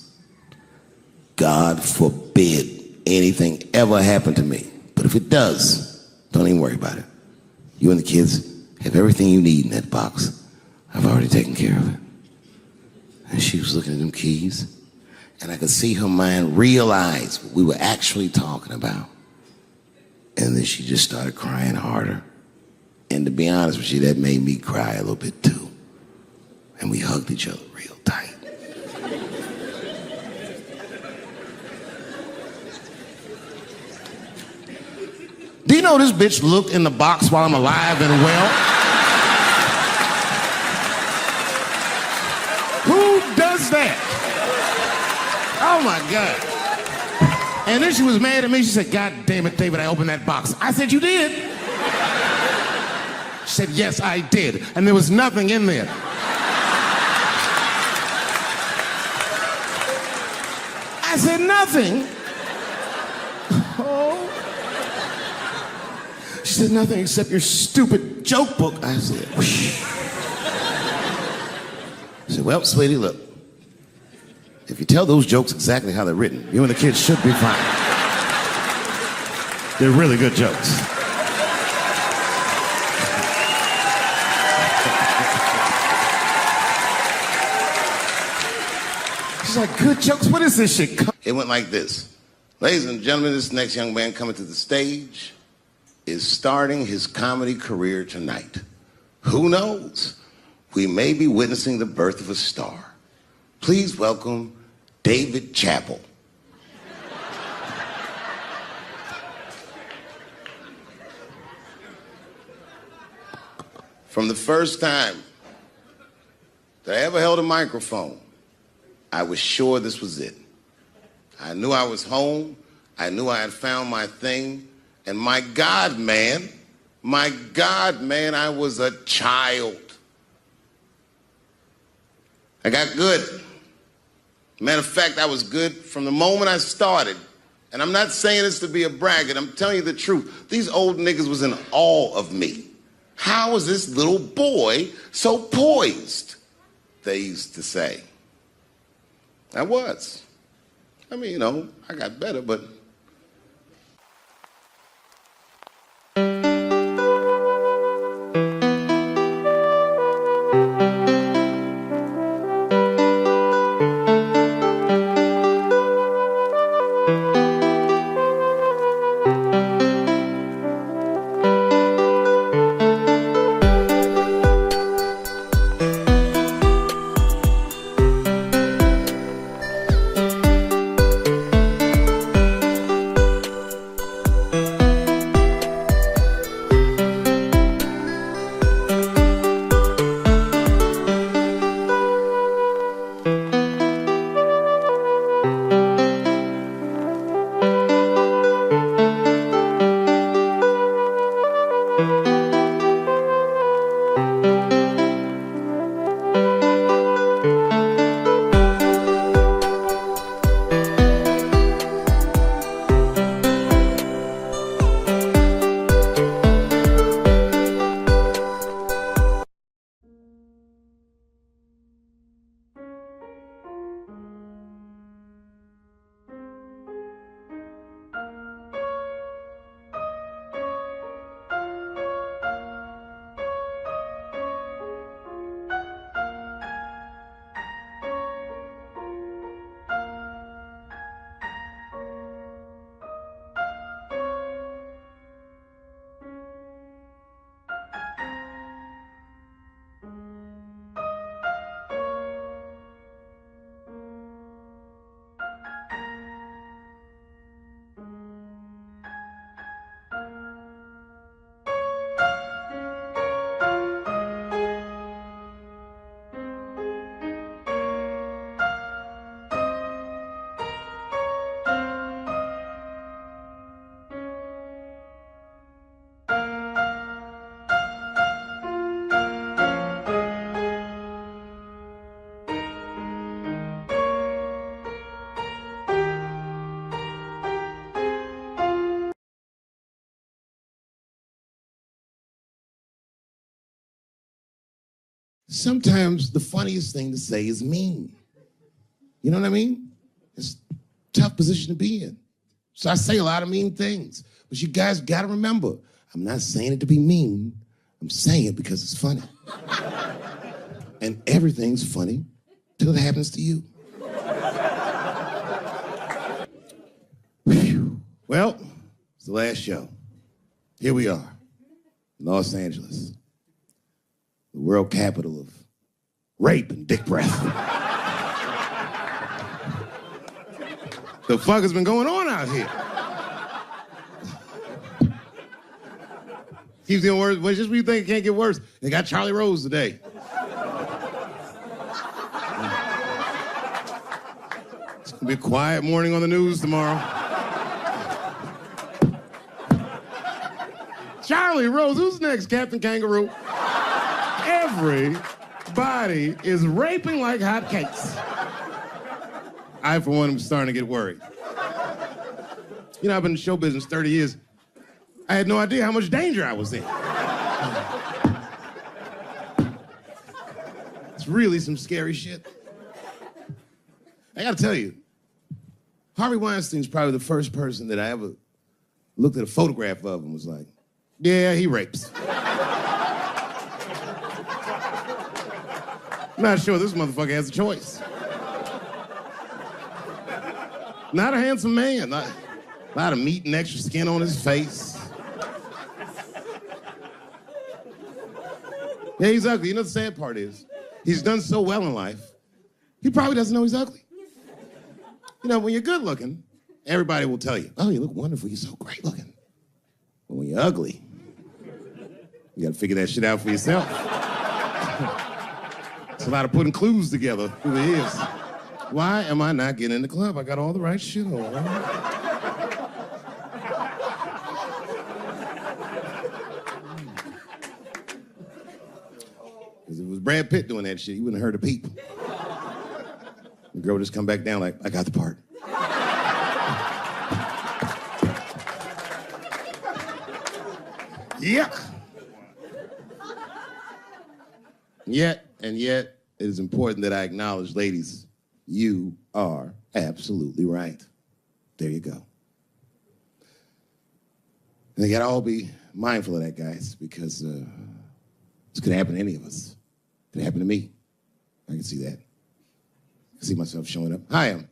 God forbid anything ever happen to me. But if it does, don't even worry about it. You and the kids have everything you need in that box. I've already taken care of it. And she was looking at them keys, and I could see her mind realize what we were actually talking about. And then she just started crying harder. And to be honest with you, that made me cry a little bit too. And we hugged each other real tight. Do you know this bitch looked in the box while I'm alive and well? Who does that? Oh my God. And then she was mad at me. She said, God damn it, David, I opened that box. I said, you did? She said, yes, I did. And there was nothing in there. I said, nothing? Oh. She said, nothing except your stupid joke book. I said, whoosh. I said, well, sweetie, look. If you tell those jokes exactly how they're written, you and the kids should be fine. They're really good jokes. She's like, good jokes? What is this shit? It went like this. Ladies and gentlemen, this next young man coming to the stage is starting his comedy career tonight. Who knows? We may be witnessing the birth of a star. Please welcome David Chappelle. From the first time that I ever held a microphone, I was sure this was it. I knew I was home. I knew I had found my thing. And my God, man, I was a child. I got good. Matter of fact, I was good from the moment I started. And I'm not saying this to be a braggart. I'm telling you the truth. These old niggas was in awe of me. How is this little boy so poised? They used to say. I was. I mean, you know, I got better, but... Sometimes the funniest thing to say is mean. You know what I mean? It's a tough position to be in. So I say a lot of mean things. But you guys got to remember, I'm not saying it to be mean. I'm saying it because it's funny. And everything's funny till it happens to you. Whew. Well, it's the last show. Here we are, Los Angeles, the world capital of rape and dick breath. The fuck has been going on out here? Keeps getting worse. But just when you think it can't get worse, they got Charlie Rose today. It's gonna be a quiet morning on the news tomorrow. Charlie Rose, who's next? Captain Kangaroo. Everybody is raping like hotcakes. I, for one, am starting to get worried. You know, I've been in show business 30 years. I had no idea how much danger I was in. It's really some scary shit. I gotta tell you, Harvey Weinstein's probably the first person that I ever looked at a photograph of and was like, yeah, he rapes. I'm not sure this motherfucker has a choice. Not a handsome man, not a lot of meat and extra skin on his face. Yeah, he's ugly. You know the sad part is, he's done so well in life, he probably doesn't know he's ugly. You know, when you're good looking, everybody will tell you, oh, you look wonderful, you're so great looking. But when you're ugly, you gotta figure that shit out for yourself. It's a lot of putting clues together through the years. Why am I not getting in the club? I got all the right shit on. Because if it was Brad Pitt doing that shit, he wouldn't have heard a peep. The girl would just come back down like, I got the part. Yuck. Yet, it is important that I acknowledge, ladies, you are absolutely right. There you go. And they gotta all be mindful of that, guys, because this could happen to any of us. It could happen to me. I can see that. I can see myself showing up. Hi, I'm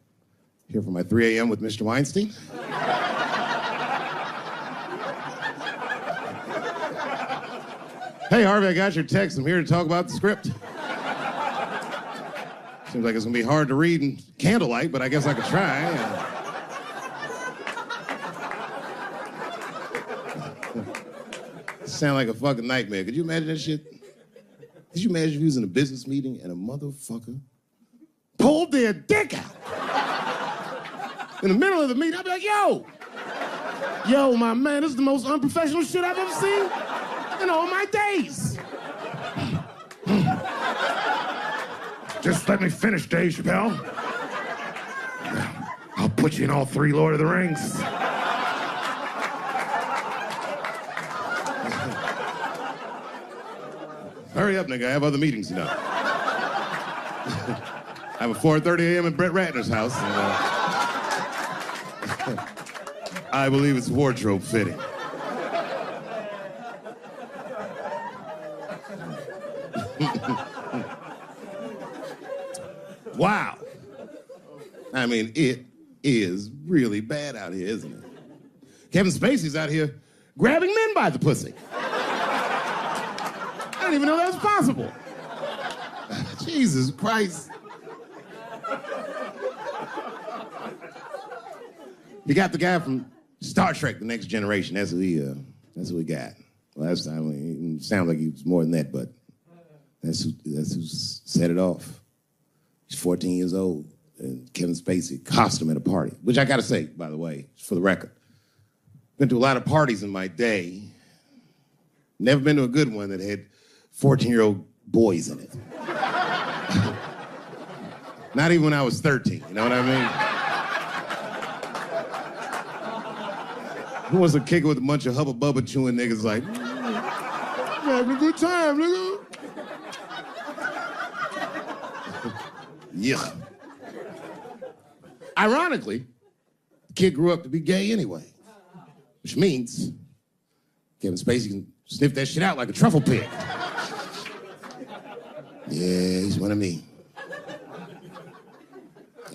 here for my 3 a.m. with Mr. Weinstein. Hey, Harvey, I got your text. I'm here to talk about the script. Seems like it's gonna be hard to read in candlelight, but I guess I could try. Sound like a fucking nightmare. Could you imagine that shit? Could you imagine if you was in a business meeting and a motherfucker pulled their dick out? In the middle of the meeting, I'd be like, yo, my man, this is the most unprofessional shit I've ever seen in all my days. Just let me finish, Dave Chappelle. I'll put you in all 3 Lord of the Rings. Hurry up, nigga. I have other meetings tonight. I have a 4:30 a.m. at Brett Ratner's house. And, I believe it's wardrobe fitting. Wow. I mean, it is really bad out here, isn't it? Kevin Spacey's out here grabbing men by the pussy. I didn't even know that was possible. Jesus Christ. You got the guy from Star Trek, The Next Generation. That's who we got. Last time, it sounds like he was more than that, but that's who set it off. He's 14 years old, and Kevin Spacey costumed him at a party, which I gotta say, by the way, for the record, been to a lot of parties in my day. Never been to a good one that had 14-year-old boys in it. Not even when I was 13, you know what I mean? Who wants to kick it with a bunch of hubba bubba chewing niggas like, having a good time, nigga? Yeah. Ironically, the kid grew up to be gay anyway, which means Kevin Spacey can Sniff that shit out like a truffle pig. Yeah, he's one of me.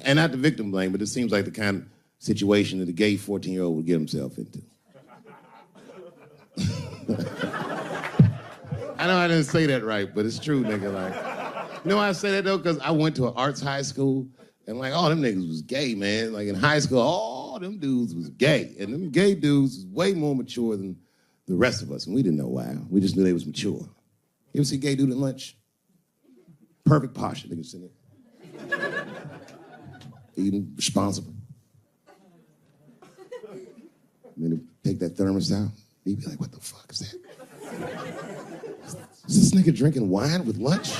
And not the victim blame, but it seems like the kind of situation that a gay 14-year-old would get himself into. I know I didn't say that right, but it's true, nigga. Like, you know why I say that, though? Because I went to an arts high school, and, like, all them niggas was gay, man. Like, in high school, all them dudes was gay. And them gay dudes was way more mature than the rest of us, and we didn't know why. We just knew they was mature. You ever see a gay dude at lunch? Perfect posture, nigga sitting there. Eating responsible. And then they take that thermos out. He'd be like, what the fuck is that? Is this nigga drinking wine with lunch?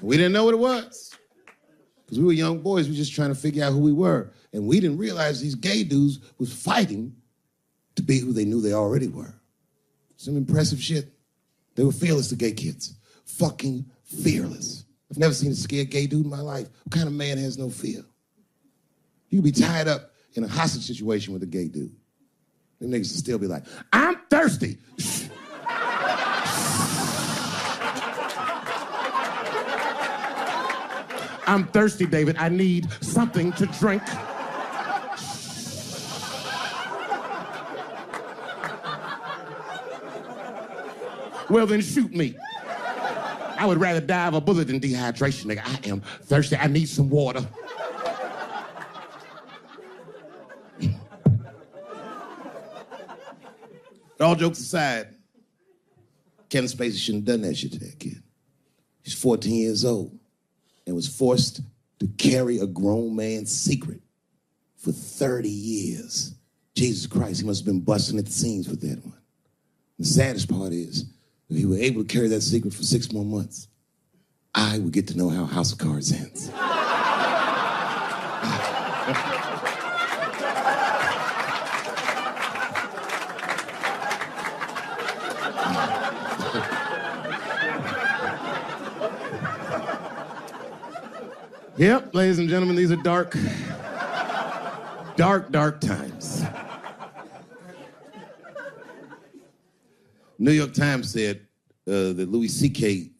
We didn't know what it was. Because we were young boys, we were just trying to figure out who we were. And we didn't realize these gay dudes was fighting to be who they knew they already were. Some impressive shit. They were fearless, the gay kids. Fucking fearless. I've never seen a scared gay dude in my life. What kind of man has no fear? You could be tied up in a hostage situation with a gay dude. Them niggas would still be like, I'm thirsty. I'm thirsty, David. I need something to drink. Well, then shoot me. I would rather die of a bullet than dehydration, nigga. I am thirsty. I need some water. But all jokes aside, Kevin Spacey shouldn't have done that shit to that kid. He's 14 years old and was forced to carry a grown man's secret for 30 years. Jesus Christ, he must have been busting at the seams with that one. The saddest part is, if he were able to carry that secret for 6 more months, I would get to know how House of Cards ends. Yep, ladies and gentlemen, these are dark times. New York Times said that Louis C.K.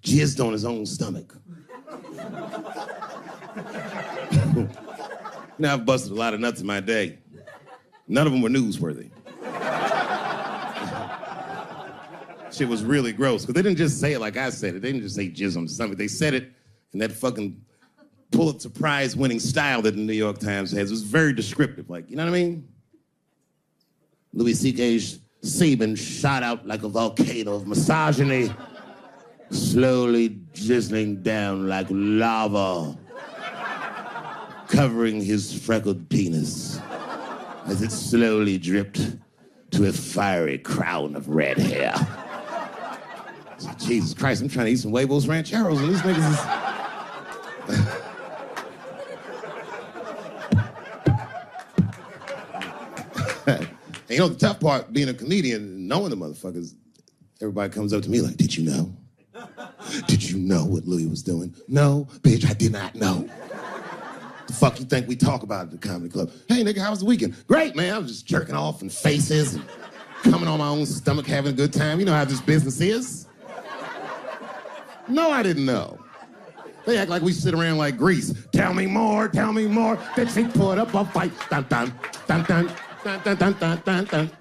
jizzed on his own stomach. Now, I've busted a lot of nuts in my day. None of them were newsworthy. Shit was really gross, because they didn't just say it like I said it. They didn't just say jizz on the stomach. They said it in that fucking Pulitzer Prize-winning style that the New York Times has. It was very descriptive, like, you know what I mean? Louis C.K.'s semen shot out like a volcano of misogyny, slowly drizzling down like lava, covering his freckled penis as it slowly dripped to a fiery crown of red hair. Jesus Christ, I'm trying to eat some huevos rancheros and these niggas is... And you know, the tough part, being a comedian and knowing the motherfuckers, everybody comes up to me like, did you know? Did you know what Louis was doing? No, bitch, I did not know. The fuck you think we talk about at the comedy club? Hey, nigga, how was the weekend? Great, man. I was just jerking off in faces and coming on my own stomach, having a good time. You know how this business is. No, I didn't know. They act like we sit around like Grease. Tell me more, that she put up a fight. Dun, dun, dun, dun, dun, dun, dun, dun, dun, dun.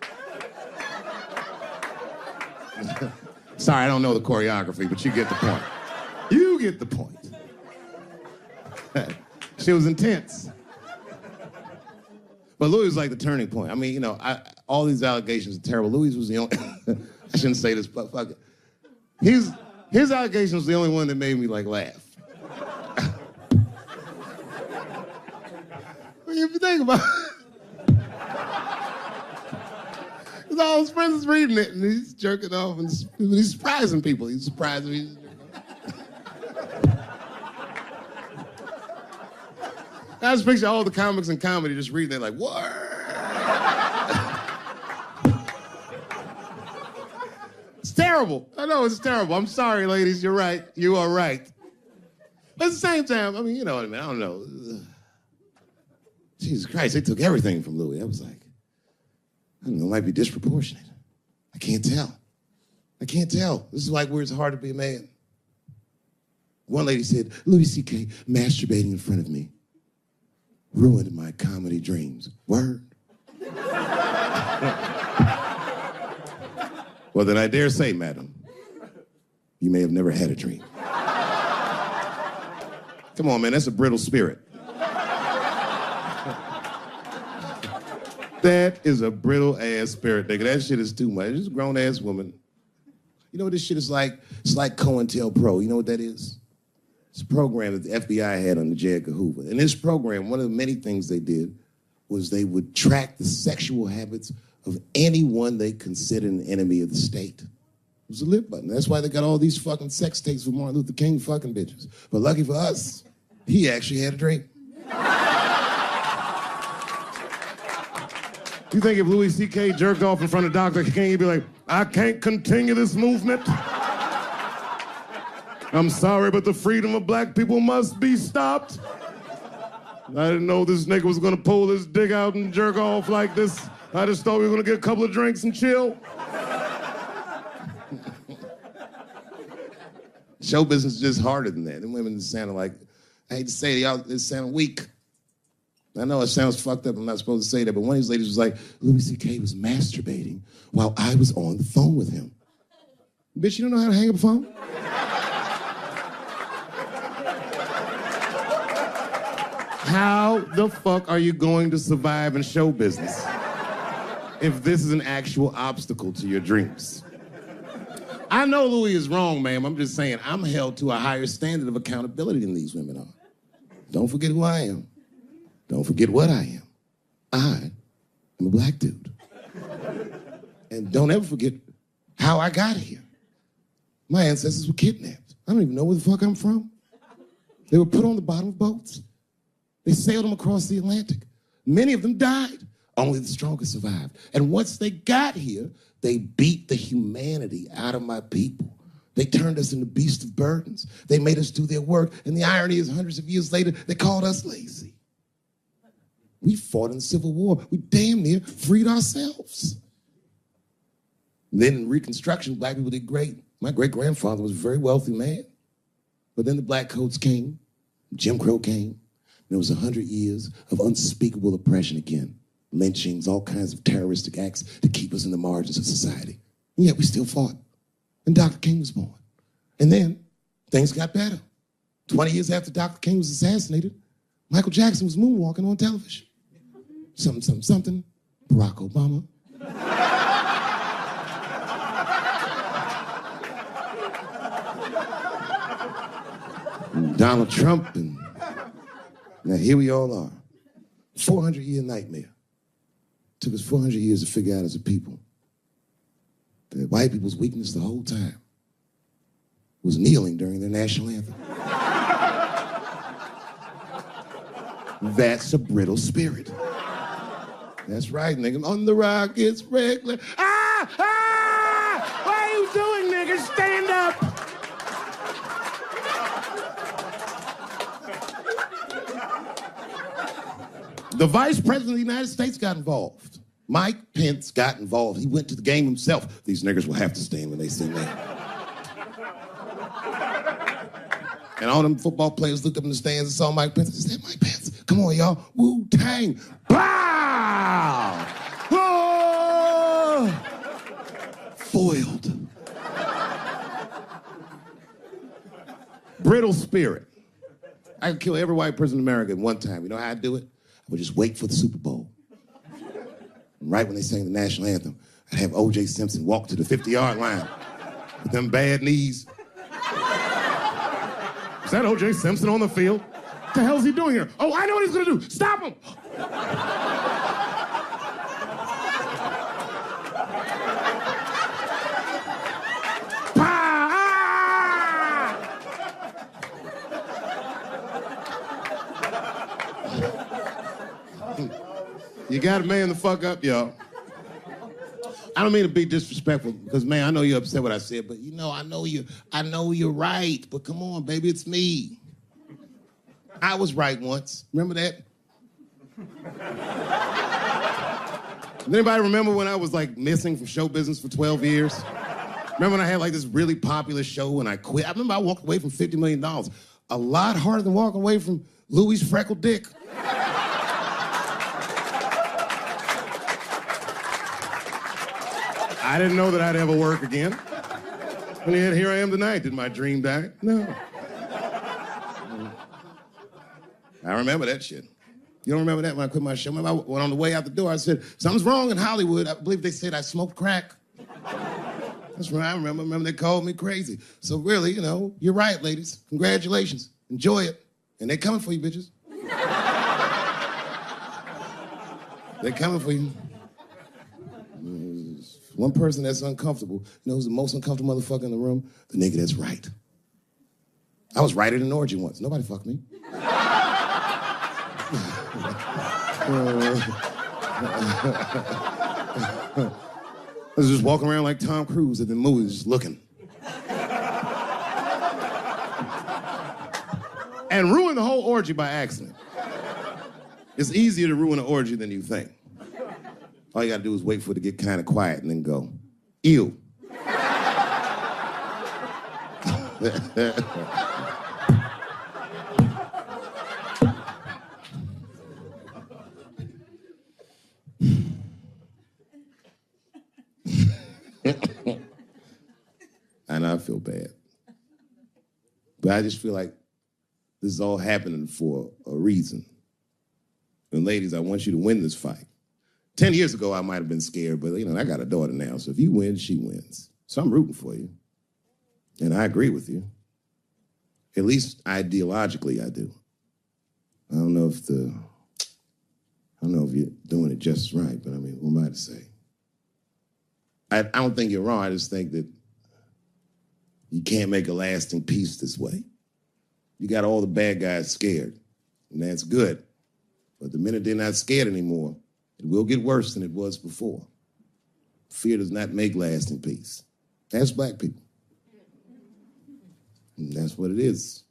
Sorry, I don't know the choreography, but you get the point. You get the point. She was intense. But Louis was like the turning point. I mean, you know, all these allegations are terrible. Louis was the only... I shouldn't say this, but fuck it. His allegation was the only one that made me, like, laugh. If you think about it, because all his friends is reading it, and he's jerking off, and he's surprising people. He's surprising me. I just picture all the comics in comedy just reading it like, what? It's terrible. I know it's terrible. I'm sorry, ladies. You're right. You are right. But at the same time, I mean, you know what I mean? I don't know. Jesus Christ, they took everything from Louis. I was like, I don't know, it might be disproportionate. I can't tell. I can't tell. This is like where it's hard to be a man. One lady said, Louis C.K. masturbating in front of me ruined my comedy dreams. Word. Well, then I dare say, madam, you may have never had a dream. Come on, man, that's a brittle spirit. That is a brittle-ass spirit, nigga. That shit is too much. This is a grown-ass woman. You know what this shit is like? It's like COINTELPRO. You know what that is? It's a program that the FBI had under J. Edgar Hoover. In this program, one of the many things they did was they would track the sexual habits of anyone they considered an enemy of the state. It was a lit button. That's why they got all these fucking sex tapes with Martin Luther King fucking bitches. But lucky for us, he actually had a dream. You think if Louis C.K. jerked off in front of Dr. King, he'd be like, I can't continue this movement. I'm sorry, but the freedom of black people must be stopped. I didn't know this nigga was gonna pull his dick out and jerk off like this. I just thought we were gonna get a couple of drinks and chill. Show business is just harder than that. Them women sounded like, I hate to say it, y'all, they sound weak. I know it sounds fucked up, I'm not supposed to say that, but one of these ladies was like, Louis C.K. was masturbating while I was on the phone with him. Bitch, you don't know how to hang up a phone? How the fuck are you going to survive in show business if this is an actual obstacle to your dreams? I know Louis is wrong, ma'am. I'm just saying I'm held to a higher standard of accountability than these women are. Don't forget who I am. Don't forget what I am. I am a black dude. And don't ever forget how I got here. My ancestors were kidnapped. I don't even know where the fuck I'm from. They were put on the bottom of boats. They sailed them across the Atlantic. Many of them died. Only the strongest survived. And once they got here, they beat the humanity out of my people. They turned us into beasts of burdens. They made us do their work. And the irony is, hundreds of years later, they called us lazy. We fought in the Civil War. We damn near freed ourselves. And then in Reconstruction, black people did great. My great-grandfather was a very wealthy man. But then the black coats came, Jim Crow came. There was 100 years of unspeakable oppression again. Lynchings, all kinds of terroristic acts to keep us in the margins of society. And yet we still fought. And Dr. King was born. And then things got better. 20 years after Dr. King was assassinated, Michael Jackson was moonwalking on television. Something, something, something, Barack Obama. Donald Trump, and now here we all are. 400-year nightmare. Took us 400 years to figure out as a people that white people's weakness the whole time was kneeling during their national anthem. That's a brittle spirit. That's right, nigga. On the rock, it's regular. Ah! Ah! What are you doing, nigga? Stand up! The Vice President of the United States got involved. Mike Pence got involved. He went to the game himself. These niggers will have to stand when they sing that. And all them football players looked up in the stands and saw Mike Pence. Is that Mike Pence? Come on, y'all. Wu-Tang. Pow! Oh! Foiled. Brittle spirit. I could kill every white person in America at one time. You know how I do it? I would just wait for the Super Bowl. And right when they sang the national anthem, I'd have O.J. Simpson walk to the 50-yard line with them bad knees. Is that O.J. Simpson on the field? What the hell is he doing here? Oh, I know what he's gonna do. Stop him! You gotta man the fuck up, y'all. I don't mean to be disrespectful, because, man, I know you're upset what I said, but, you know, I know you're right, but come on, baby, it's me. I was right once. Remember that? Does anybody remember when I was like missing from show business for 12 years? Remember when I had like this really popular show and I quit? I remember I walked away from $50 million. A lot harder than walking away from Louis' freckled dick. I didn't know that I'd ever work again. And yet here I am tonight. Did my dream die? No. I remember that shit. You don't remember that when I quit my show? Remember I went on the way out the door, I said, something's wrong in Hollywood. I believe they said I smoked crack. That's right, I remember. Remember they called me crazy. So really, you know, you're right, ladies. Congratulations. Enjoy it. And they're coming for you, bitches. They're coming for you. One person that's uncomfortable, you know who's the most uncomfortable motherfucker in the room? The nigga that's right. I was right at an orgy once. Nobody fucked me. I was just walking around like Tom Cruise at the movies, just looking. And ruin the whole orgy by accident. It's easier to ruin an orgy than you think. All you gotta do is wait for it to get kind of quiet and then go, ew. I know I feel bad. But I just feel like this is all happening for a reason. And ladies, I want you to win this fight. 10 years ago, I might have been scared, but you know, I got a daughter now, so if you win, she wins. So I'm rooting for you. And I agree with you. At least ideologically, I do. I don't know if you're doing it just right, but I mean, what am I to say? I don't think you're wrong. I just think that you can't make a lasting peace this way. You got all the bad guys scared, and that's good. But the minute they're not scared anymore, it will get worse than it was before. Fear does not make lasting peace. That's black people. And that's what it is.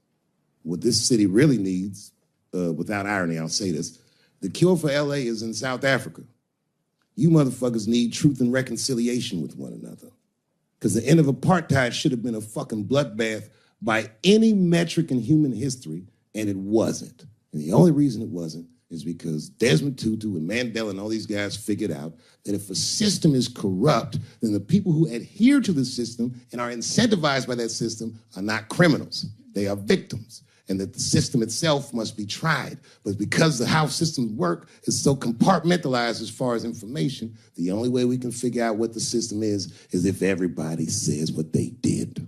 What this city really needs, without irony, I'll say this, the cure for LA is in South Africa. You motherfuckers need truth and reconciliation with one another. Because the end of apartheid should have been a fucking bloodbath by any metric in human history, and it wasn't. And the only reason it wasn't is because Desmond Tutu and Mandela and all these guys figured out that if a system is corrupt, then the people who adhere to the system and are incentivized by that system are not criminals. They are victims. And that the system itself must be tried. But because of how systems work is so compartmentalized as far as information, the only way we can figure out what the system is if everybody says what they did.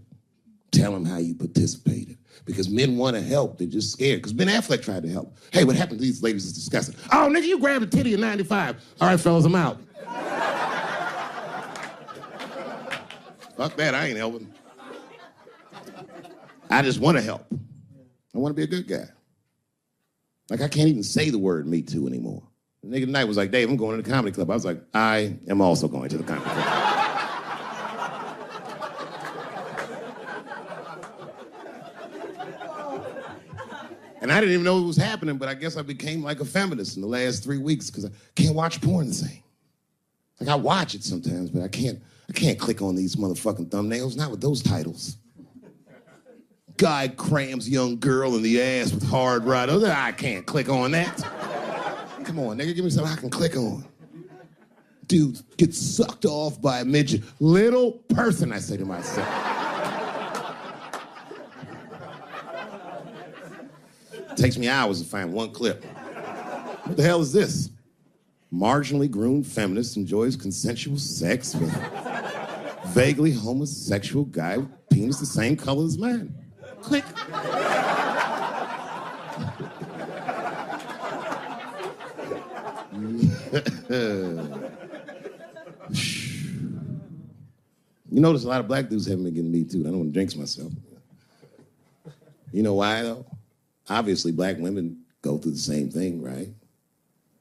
Tell them how you participated. Because men want to help, they're just scared. Because Ben Affleck tried to help. Hey, what happened to these ladies is disgusting. Oh, nigga, you grabbed a titty in 95. All right, fellas, I'm out. Fuck that, I ain't helping. I just want to help. I want to be a good guy. Like, I can't even say the word Me Too anymore. The nigga tonight was like, Dave, I'm going to the comedy club. I was like, I am also going to the comedy club. And I didn't even know it was happening, but I guess I became like a feminist in the last 3 weeks because I can't watch porn the same. Like, I watch it sometimes, but I can't click on these motherfucking thumbnails, not with those titles. Guy crams young girl in the ass with hard right. I can't click on that. Come on, nigga, give me something I can click on. Dude gets sucked off by a midget. Little person, I say to myself. It takes me hours to find one clip. What the hell is this? Marginally groomed feminist enjoys consensual sex with vaguely homosexual guy with penis the same color as mine. Click. You notice a lot of black dudes haven't been getting Me Too. I don't want to jinx myself. You know why, though? Obviously, black women go through the same thing, right?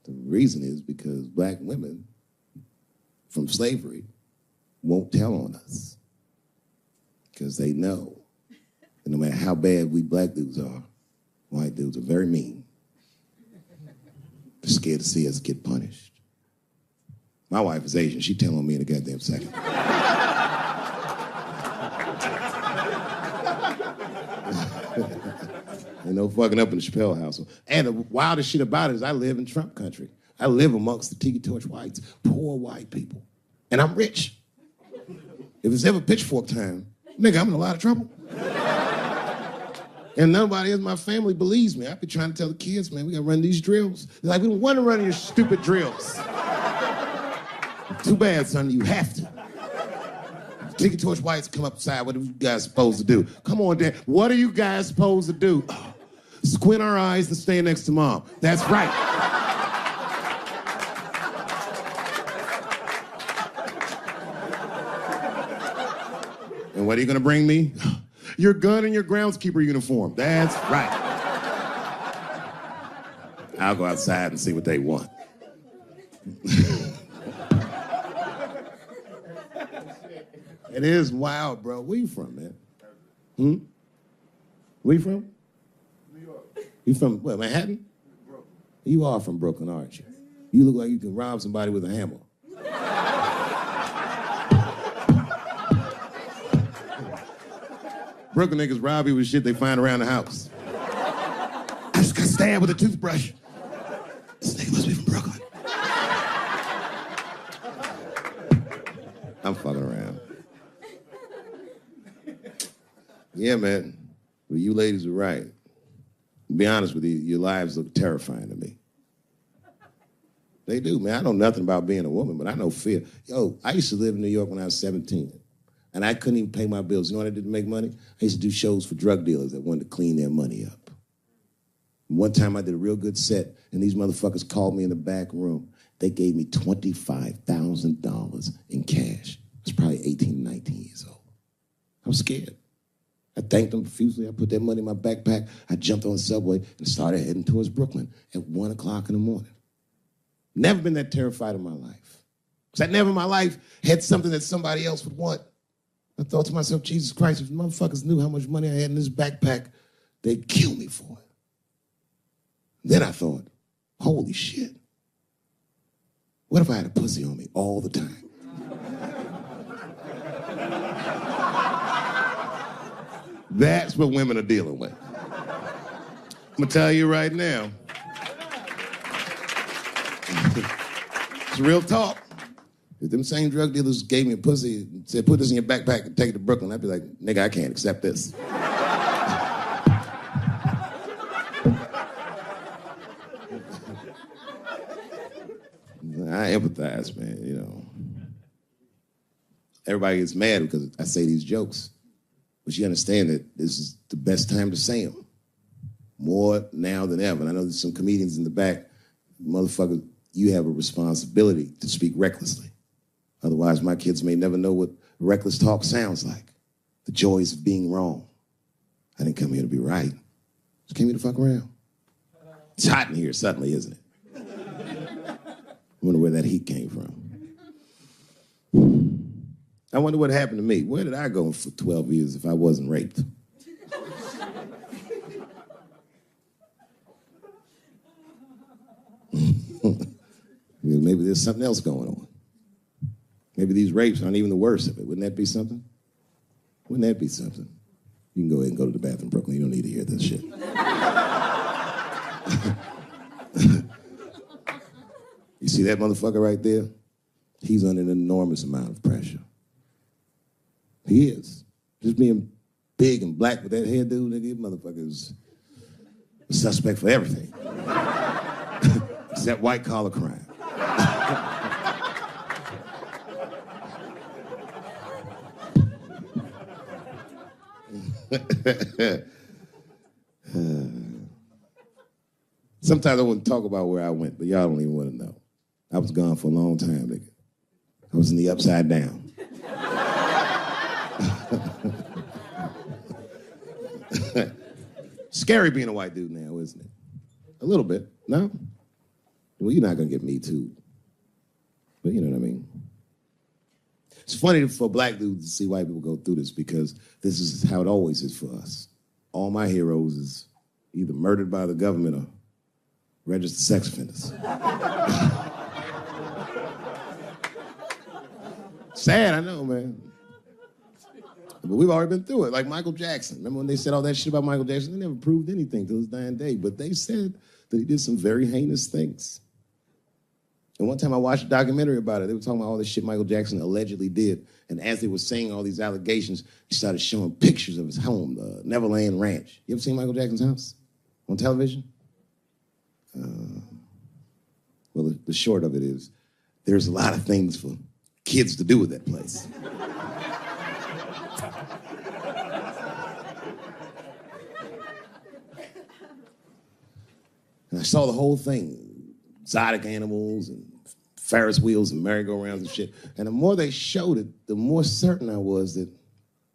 The reason is because black women from slavery won't tell on us because they know that no matter how bad we black dudes are, white dudes are very mean. They're scared to see us get punished. My wife is Asian. She tell on me in a goddamn second. Ain't no fucking up in the Chappelle household. And the wildest shit about it is I live in Trump country. I live amongst the tiki torch whites, poor white people. And I'm rich. If it's ever pitchfork time, nigga, I'm in a lot of trouble. And nobody in my family believes me. I be trying to tell the kids, man, we gotta run these drills. They're like, we don't want to run your stupid drills. Too bad, son, you have to. Tiki torch whites come upside, what are you guys supposed to do? Come on, Dad, what are you guys supposed to do? Squint our eyes and stand next to Mom. That's right. And what are you gonna bring me? Your gun and your groundskeeper uniform. That's right. I'll go outside and see what they want. It is wild, bro. Where you from, man? Where you from? New York. You from, what, Manhattan? Brooklyn. You are from Brooklyn, aren't you? You look like you can rob somebody with a hammer. Brooklyn niggas rob you with shit they find around the house. I just got stabbed with a toothbrush. This nigga must be from Brooklyn. I'm fucking around. Yeah, man. Well, you ladies are right. To be honest with you, your lives look terrifying to me. They do, man. I know nothing about being a woman, but I know fear. Yo, I used to live in New York when I was 17. And I couldn't even pay my bills. You know what I did to make money? I used to do shows for drug dealers that wanted to clean their money up. One time I did a real good set, and these motherfuckers called me in the back room. They gave me $25,000 in cash. I was probably 18, 19 years old. I was scared. I thanked them profusely. I put that money in my backpack. I jumped on the subway and started heading towards Brooklyn at 1 o'clock in the morning. Never been that terrified in my life. Because I never in my life had something that somebody else would want. I thought to myself, Jesus Christ, if motherfuckers knew how much money I had in this backpack, they'd kill me for it. Then I thought, holy shit. What if I had a pussy on me all the time? That's what women are dealing with. I'm gonna tell you right now. It's real talk. If them same drug dealers gave me a pussy and said, put this in your backpack and take it to Brooklyn, I'd be like, nigga, I can't accept this. I empathize, man, you know. Everybody gets mad because I say these jokes. But you understand that this is the best time to say them. More now than ever. And I know there's some comedians in the back. Motherfucker, you have a responsibility to speak recklessly. Otherwise, my kids may never know what reckless talk sounds like. The joys of being wrong. I didn't come here to be right. I just came here to fuck around. It's hot in here suddenly, isn't it? I wonder where that heat came from. I wonder what happened to me. Where did I go for 12 years if I wasn't raped? Maybe there's something else going on. Maybe these rapes aren't even the worst of it. Wouldn't that be something? Wouldn't that be something? You can go ahead and go to the bathroom, Brooklyn. You don't need to hear this shit. You see that motherfucker right there? He's under an enormous amount of pressure. He is. Just being big and black with that hairdo, nigga, motherfucker's a suspect for everything. Except white-collar crime. Sometimes I wouldn't talk about where I went, but y'all don't even want to know. I was gone for a long time, nigga. I was in the upside down. Scary being a white dude now, isn't it? A little bit, no? Well, you're not gonna get me too. But you know what I mean? It's funny for black dudes to see white people go through this because this is how it always is for us. All my heroes is either murdered by the government or registered sex offenders. Sad, I know, man. But we've already been through it, like Michael Jackson. Remember when they said all that shit about Michael Jackson? They never proved anything till his dying day, but they said that he did some very heinous things. And one time I watched a documentary about it. They were talking about all the shit Michael Jackson allegedly did. And as they were saying all these allegations, he started showing pictures of his home, the Neverland Ranch. You ever seen Michael Jackson's house on television? Well, the short of it is, there's a lot of things for kids to do with that place. And I saw the whole thing, exotic animals and Ferris wheels and merry-go-rounds and shit. And the more they showed it, the more certain I was that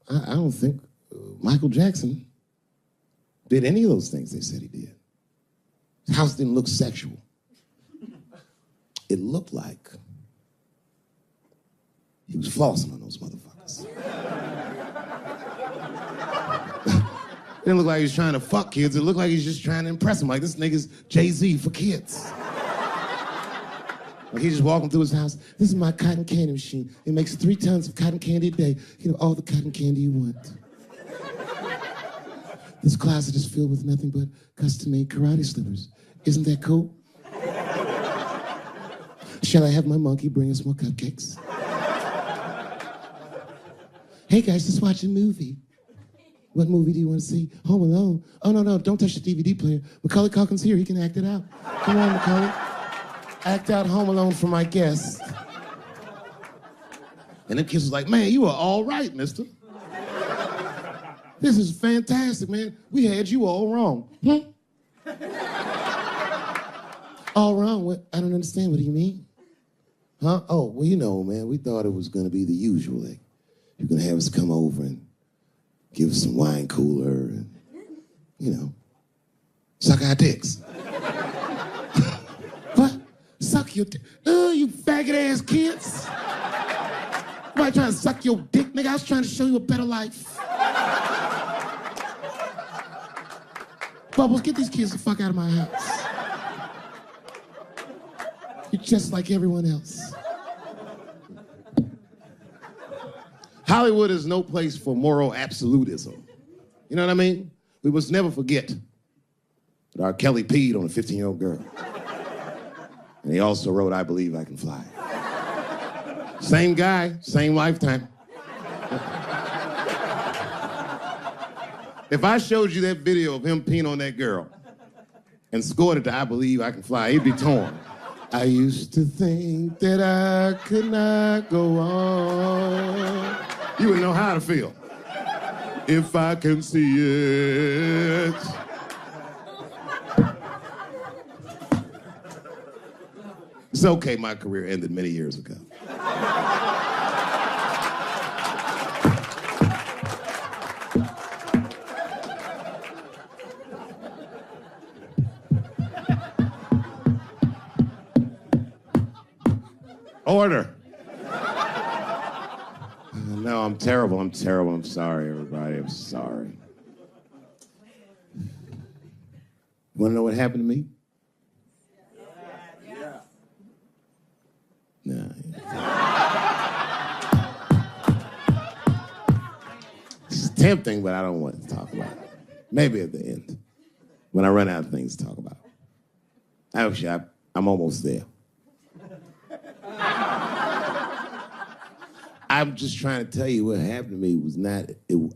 I don't think Michael Jackson did any of those things they said he did. His house didn't look sexual. It looked like he was flossing on those motherfuckers. It didn't look like he was trying to fuck kids. It looked like he's just trying to impress them. Like, this nigga's Jay-Z for kids. Like, he's just walking through his house. This is my cotton candy machine. It makes 3 tons of cotton candy a day. You know, all the cotton candy you want. This closet is filled with nothing but custom-made karate slippers. Isn't that cool? Shall I have my monkey bring us more cupcakes? Hey guys, let's watch a movie. What movie do you want to see? Home Alone. Oh, no, don't touch the DVD player. Macaulay Culkin's here, he can act it out. Come on, Macaulay. Act out Home Alone for my guest. And the kids was like, man, you are all right, mister. This is fantastic, man. We had you all wrong. All wrong? What? I don't understand. What do you mean? Huh? Oh, well, you know, man, we thought it was going to be the usual. Like, you're going to have us come over and give us some wine cooler and, you know, suck our dicks. What? Suck your dick? You faggot-ass kids. Why trying to suck your dick, nigga? I was trying to show you a better life. Bubbles, get these kids the fuck out of my house. You're just like everyone else. Hollywood is no place for moral absolutism. You know what I mean? We must never forget that R. Kelly peed on a 15-year-old girl. And he also wrote, I Believe I Can Fly. Same guy, same lifetime. If I showed you that video of him peeing on that girl and scored it to I Believe I Can Fly, he'd be torn. I used to think that I could not go on. You wouldn't know how to feel. If I can see it. It's okay, my career ended many years ago. Order. No, I'm terrible. I'm sorry, everybody. I'm sorry. You want to know what happened to me? Yeah. No. It's tempting, but I don't want to talk about it. Maybe at the end, when I run out of things to talk about. Actually, I'm almost there. I'm just trying to tell you what happened to me was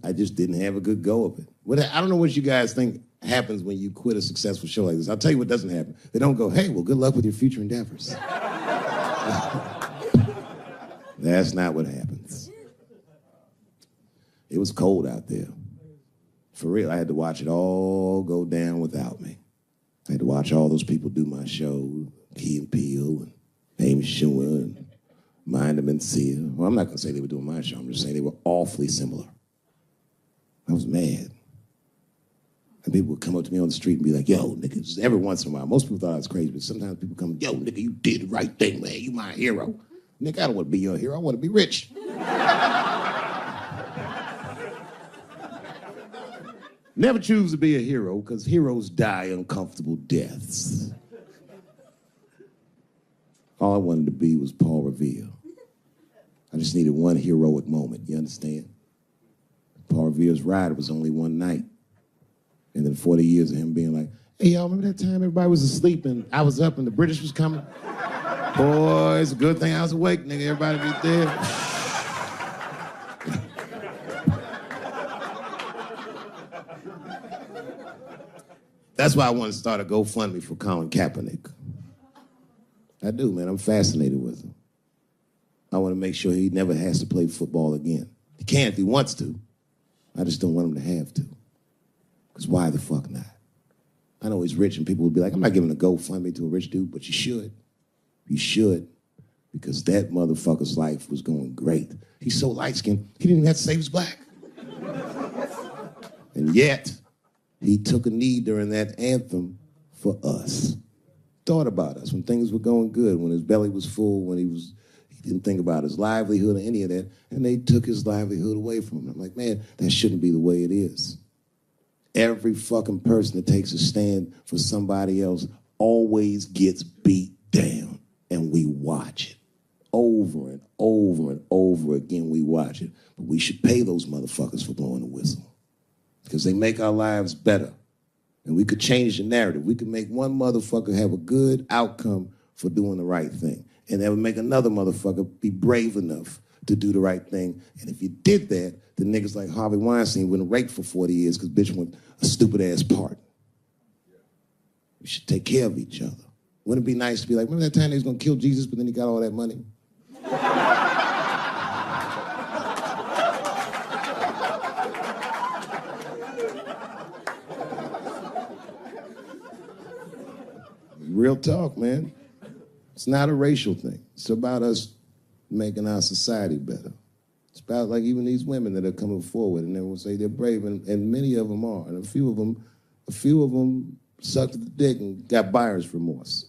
I just didn't have a good go of it. I don't know what you guys think happens when you quit a successful show like this. I'll tell you what doesn't happen. They don't go, hey, well, good luck with your future endeavors. That's not what happens. It was cold out there. For real, I had to watch it all go down without me. I had to watch all those people do my show, Key and Peele and Amy Schumer and Mind and Mencia. Well, I'm not going to say they were doing my show. I'm just saying they were awfully similar. I was mad. And people would come up to me on the street and be like, yo, nigga, just every once in a while. Most people thought I was crazy, but sometimes people come, yo, nigga, you did the right thing, man. You my hero. Nigga, I don't want to be your hero. I want to be rich. Never choose to be a hero, because heroes die uncomfortable deaths. All I wanted to be was Paul Revere. I just needed one heroic moment, you understand? Paul Revere's ride was only one night. And then 40 years of him being like, hey, y'all, remember that time everybody was asleep and I was up and the British was coming? Boy, it's a good thing I was awake, nigga. Everybody be dead. That's why I want to start a GoFundMe for Colin Kaepernick. I do, man. I'm fascinated with him. I want to make sure he never has to play football again. He can if he wants to. I just don't want him to have to. Because why the fuck not? I know he's rich and people would be like, I'm not giving a GoFundMe to a rich dude, but you should. You should. Because that motherfucker's life was going great. He's so light-skinned, he didn't even have to say he was black. And yet, he took a knee during that anthem for us. Thought about us when things were going good, when his belly was full, when he didn't think about his livelihood or any of that, and they took his livelihood away from him. I'm like, man, that shouldn't be the way it is. Every fucking person that takes a stand for somebody else always gets beat down, and we watch it. Over and over and over again, we watch it. But we should pay those motherfuckers for blowing the whistle, because they make our lives better. And we could change the narrative. We could make one motherfucker have a good outcome for doing the right thing. And that would make another motherfucker be brave enough to do the right thing. And if you did that, the niggas like Harvey Weinstein wouldn't rape for 40 years because bitch went a stupid-ass part. We should take care of each other. Wouldn't it be nice to be like, remember that time they was going to kill Jesus, but then he got all that money? Real talk, man. It's not a racial thing. It's about us making our society better. It's about like even these women that are coming forward and they will say they're brave, and many of them are. And a few of them sucked the dick and got buyer's remorse.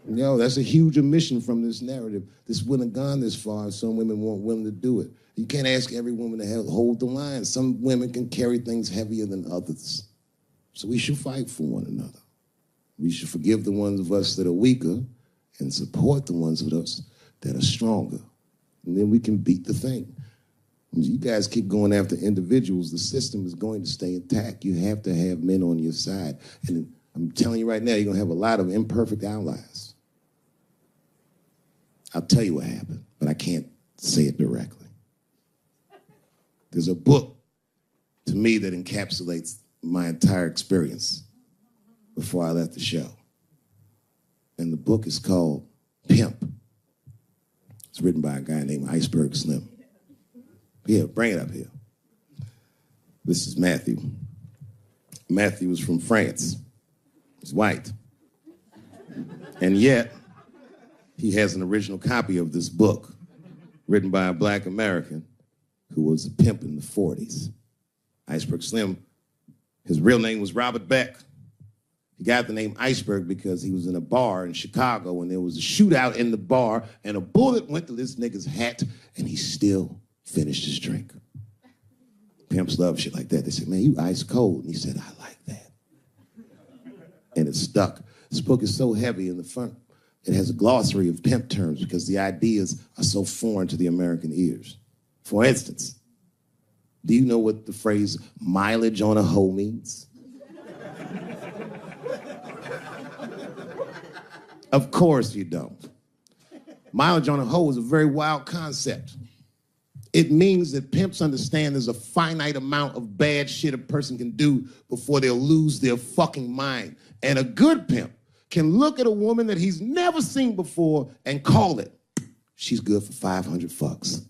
Yo, that's a huge omission from this narrative. This wouldn't have gone this far if some women weren't willing to do it. You can't ask every woman to hold the line. Some women can carry things heavier than others. So we should fight for one another. We should forgive the ones of us that are weaker and support the ones of us that are stronger. And then we can beat the thing. When you guys keep going after individuals, the system is going to stay intact. You have to have men on your side. And I'm telling you right now, you're going to have a lot of imperfect allies. I'll tell you what happened, but I can't say it directly. There's a book, to me, that encapsulates my entire experience before I left the show. And the book is called Pimp. It's written by a guy named Iceberg Slim. Yeah, bring it up here. This is Matthew. Matthew is from France. He's white. And yet, he has an original copy of this book written by a black American who was a pimp in the 40s. Iceberg Slim, his real name was Robert Beck. He got the name Iceberg because he was in a bar in Chicago and there was a shootout in the bar and a bullet went to this nigga's hat and he still finished his drink. Pimps love shit like that. They say, man, you ice cold. And he said, I like that. And it stuck. This book is so heavy in the front. It has a glossary of pimp terms because the ideas are so foreign to the American ears. For instance, do you know what the phrase mileage on a hoe means? Of course you don't. Mileage on a hoe is a very wild concept. It means that pimps understand there's a finite amount of bad shit a person can do before they'll lose their fucking mind. And a good pimp can look at a woman that he's never seen before and call it, she's good for 500 fucks.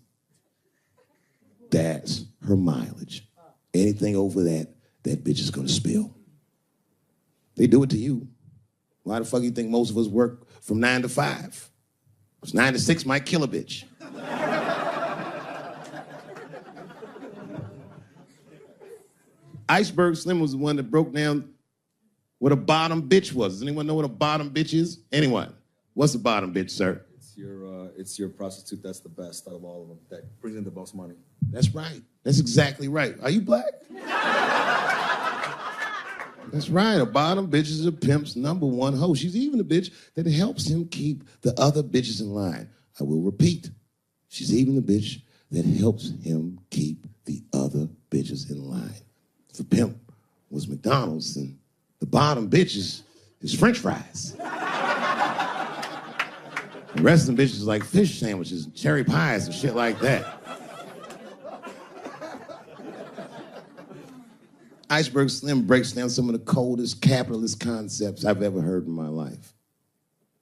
That's her mileage. Anything over that, that bitch is gonna spill. They do it to you. Why the fuck do you think most of us work from 9 to 5? Because 9 to 6 might kill a bitch. Iceberg Slim was the one that broke down what a bottom bitch was. Does anyone know what a bottom bitch is? Anyone? What's a bottom bitch, sir? It's your prostitute that's the best out of all of them, that brings in the most money. That's right. That's exactly right. Are you black? That's right. A bottom bitch is a pimp's number one hoe. She's even the bitch that helps him keep the other bitches in line. I will repeat. She's even the bitch that helps him keep the other bitches in line. If the pimp was McDonald's, then the bottom bitch is French fries. The rest of them bitches like fish sandwiches and cherry pies and shit like that. Iceberg Slim breaks down some of the coldest capitalist concepts I've ever heard in my life.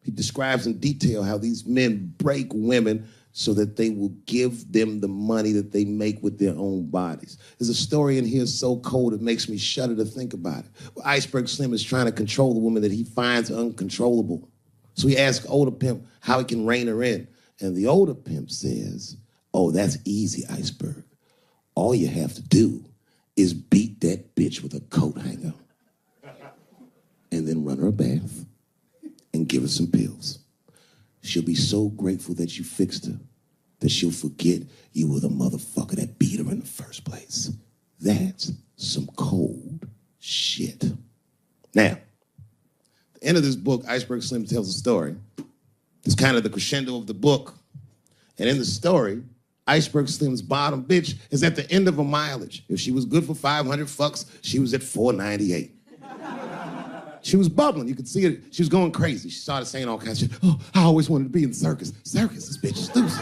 He describes in detail how these men break women so that they will give them the money that they make with their own bodies. There's a story in here so cold it makes me shudder to think about it. Well, Iceberg Slim is trying to control the woman that he finds uncontrollable. So he asks older pimp how he can rein her in. And the older pimp says, oh, that's easy, Iceberg. All you have to do is beat that bitch with a coat hanger and then run her a bath and give her some pills. She'll be so grateful that you fixed her that she'll forget you were the motherfucker that beat her in the first place. That's some cold shit. Now, at the end of this book, Iceberg Slim tells a story. It's kind of the crescendo of the book. And in the story, Iceberg Slim's bottom bitch is at the end of her mileage. If she was good for 500 fucks, she was at 498. She was bubbling. You could see it. She was going crazy. She started saying all kinds of shit. Oh, I always wanted to be in the circus. Circus, this bitch is loose.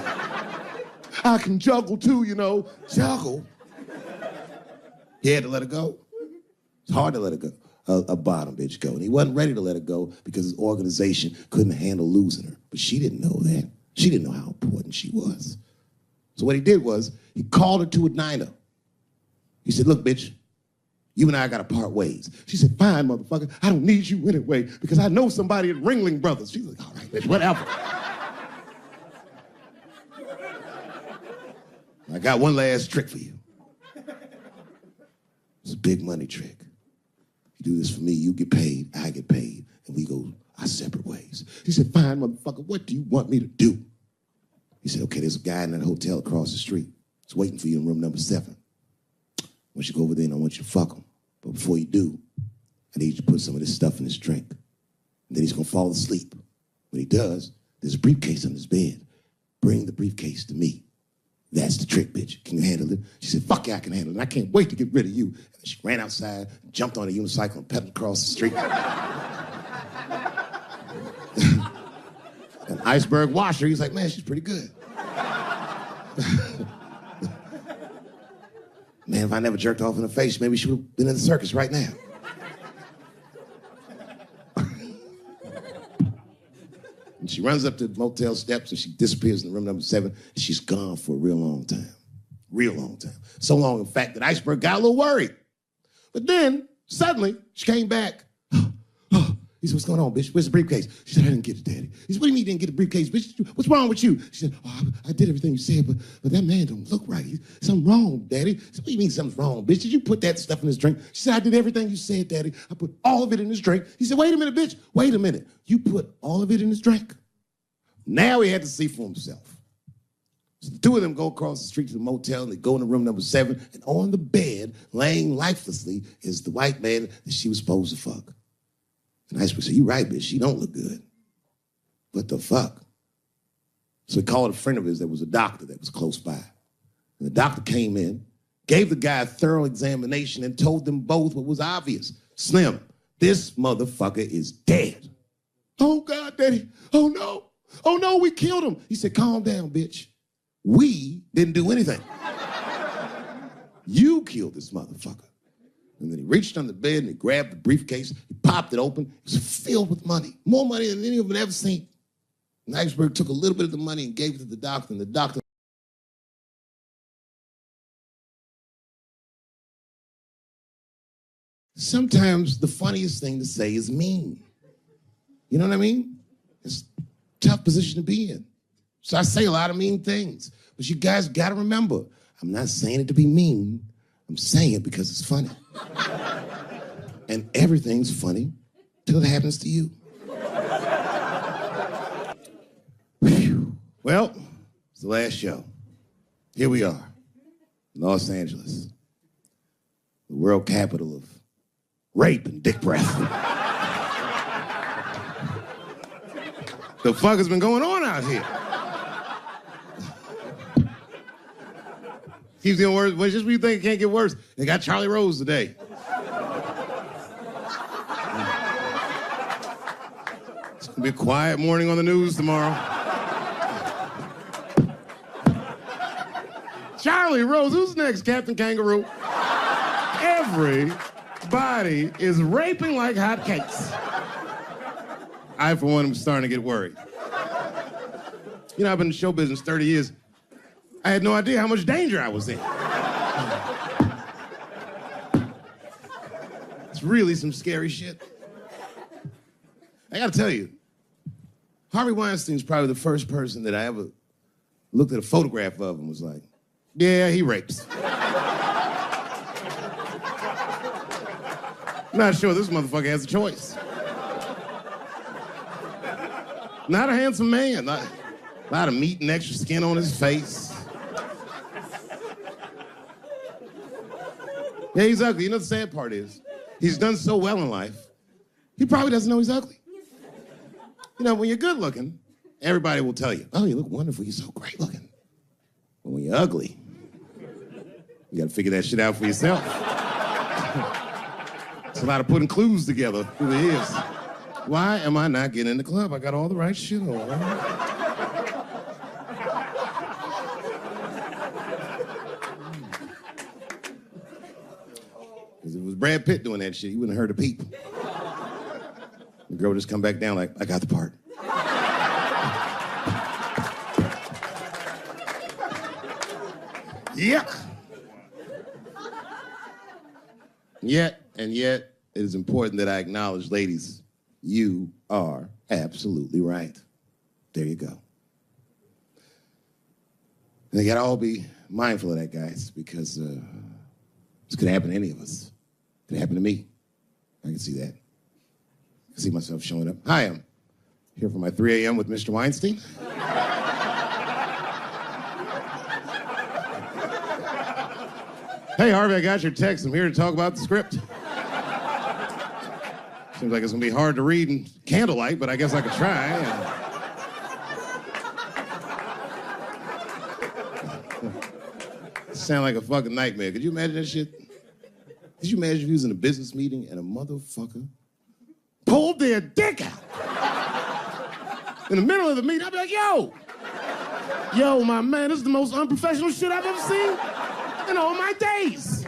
I can juggle too, you know. Juggle. He had to let her go. It's hard to let her go. A bottom bitch go. And he wasn't ready to let her go because his organization couldn't handle losing her. But she didn't know that. She didn't know how important she was. So what he did was he called her to a diner. He said, look, bitch, you and I got to part ways. She said, fine, motherfucker. I don't need you anyway because I know somebody at Ringling Brothers. She's like, all right, bitch, whatever. I got one last trick for you. It's a big money trick. You do this for me, you get paid, I get paid, and we go our separate ways. He said, fine, motherfucker, what do you want me to do? He said, okay, there's a guy in that hotel across the street. He's waiting for you in room number 7. I want you to go over there and I want you to fuck him. But before you do, I need you to put some of this stuff in his drink. And then he's gonna fall asleep. When he does, there's a briefcase on his bed. Bring the briefcase to me. That's the trick, bitch. Can you handle it? She said, fuck yeah, I can handle it. And I can't wait to get rid of you. And she ran outside, jumped on a unicycle and pedaled across the street. And Iceberg watched her. He's like, man, she's pretty good. Man, if I never jerked off in her face, maybe she would have been in the circus right now. And she runs up to the motel steps and she disappears in room number 7. And she's gone for a real long time. Real long time. So long, in fact, that Iceberg got a little worried. But then, suddenly, she came back. He said, what's going on, bitch? Where's the briefcase? She said, I didn't get it, Daddy. He said, what do you mean you didn't get the briefcase, bitch? What's wrong with you? She said, oh, I did everything you said, but that man don't look right. Something wrong, Daddy. He said, what do you mean something's wrong, bitch? Did you put that stuff in his drink? She said, I did everything you said, Daddy. I put all of it in his drink. He said, wait a minute, bitch. Wait a minute. You put all of it in his drink? Now he had to see for himself. So the two of them go across the street to the motel, and they go into room number 7, and on the bed, laying lifelessly, is the white man that she was supposed to fuck. And Iceberg said, you right, bitch, she don't look good. What the fuck? So he called a friend of his that was a doctor that was close by. And the doctor came in, gave the guy a thorough examination, and told them both what was obvious. Slim, this motherfucker is dead. Oh, God, Daddy. Oh, no. Oh, no, we killed him. He said, calm down, bitch. We didn't do anything. You killed this motherfucker. And then he reached under the bed and he grabbed the briefcase. He popped it open. It was filled with money. More money than any of them had ever seen. And Iceberg took a little bit of the money and gave it to the doctor. And the doctor sometimes the funniest thing to say is mean. You know what I mean? It's a tough position to be in. So I say a lot of mean things. But you guys got to remember, I'm not saying it to be mean. I'm saying it because it's funny. And everything's funny till it happens to you. Whew. Well, it's the last show. Here we are, Los Angeles, the world capital of rape, and dick breath. The fuck has been going on out here? Keeps getting worse. Well, just when you think it can't get worse, they got Charlie Rose today. It's gonna be a quiet morning on the news tomorrow. Charlie Rose, who's next? Captain Kangaroo? Everybody is raping like hotcakes. I, for one, am starting to get worried. You know, I've been in show business 30 years. I had no idea how much danger I was in. It's really some scary shit. I gotta tell you, Harvey Weinstein's probably the first person that I ever looked at a photograph of and was like, yeah, he rapes. I'm not sure this motherfucker has a choice. Not a handsome man, a lot of meat and extra skin on his face. Yeah, he's ugly. You know the sad part is, he's done so well in life, he probably doesn't know he's ugly. You know, when you're good looking, everybody will tell you, oh, you look wonderful, you're so great looking. But when you're ugly, you gotta figure that shit out for yourself. It's a lot of putting clues together through the years. Why am I not getting in the club? I got all the right shit on. Because if it was Brad Pitt doing that shit, he wouldn't have heard a peep. The girl would just come back down like, I got the part. Yuck. Yet, it is important that I acknowledge, ladies, you are absolutely right. There you go. And they gotta all be mindful of that, guys, because this could happen to any of us. It could happen to me. I can see that. I can see myself showing up. Hi, I'm here for my 3 a.m. with Mr. Weinstein. Hey, Harvey, I got your text. I'm here to talk about the script. Seems like it's gonna be hard to read in candlelight, but I guess I could try. Sound like a fucking nightmare. Could you imagine that shit? Could you imagine if you was in a business meeting and a motherfucker pulled their dick out? In the middle of the meeting, I'd be like, yo, my man, this is the most unprofessional shit I've ever seen in all my days.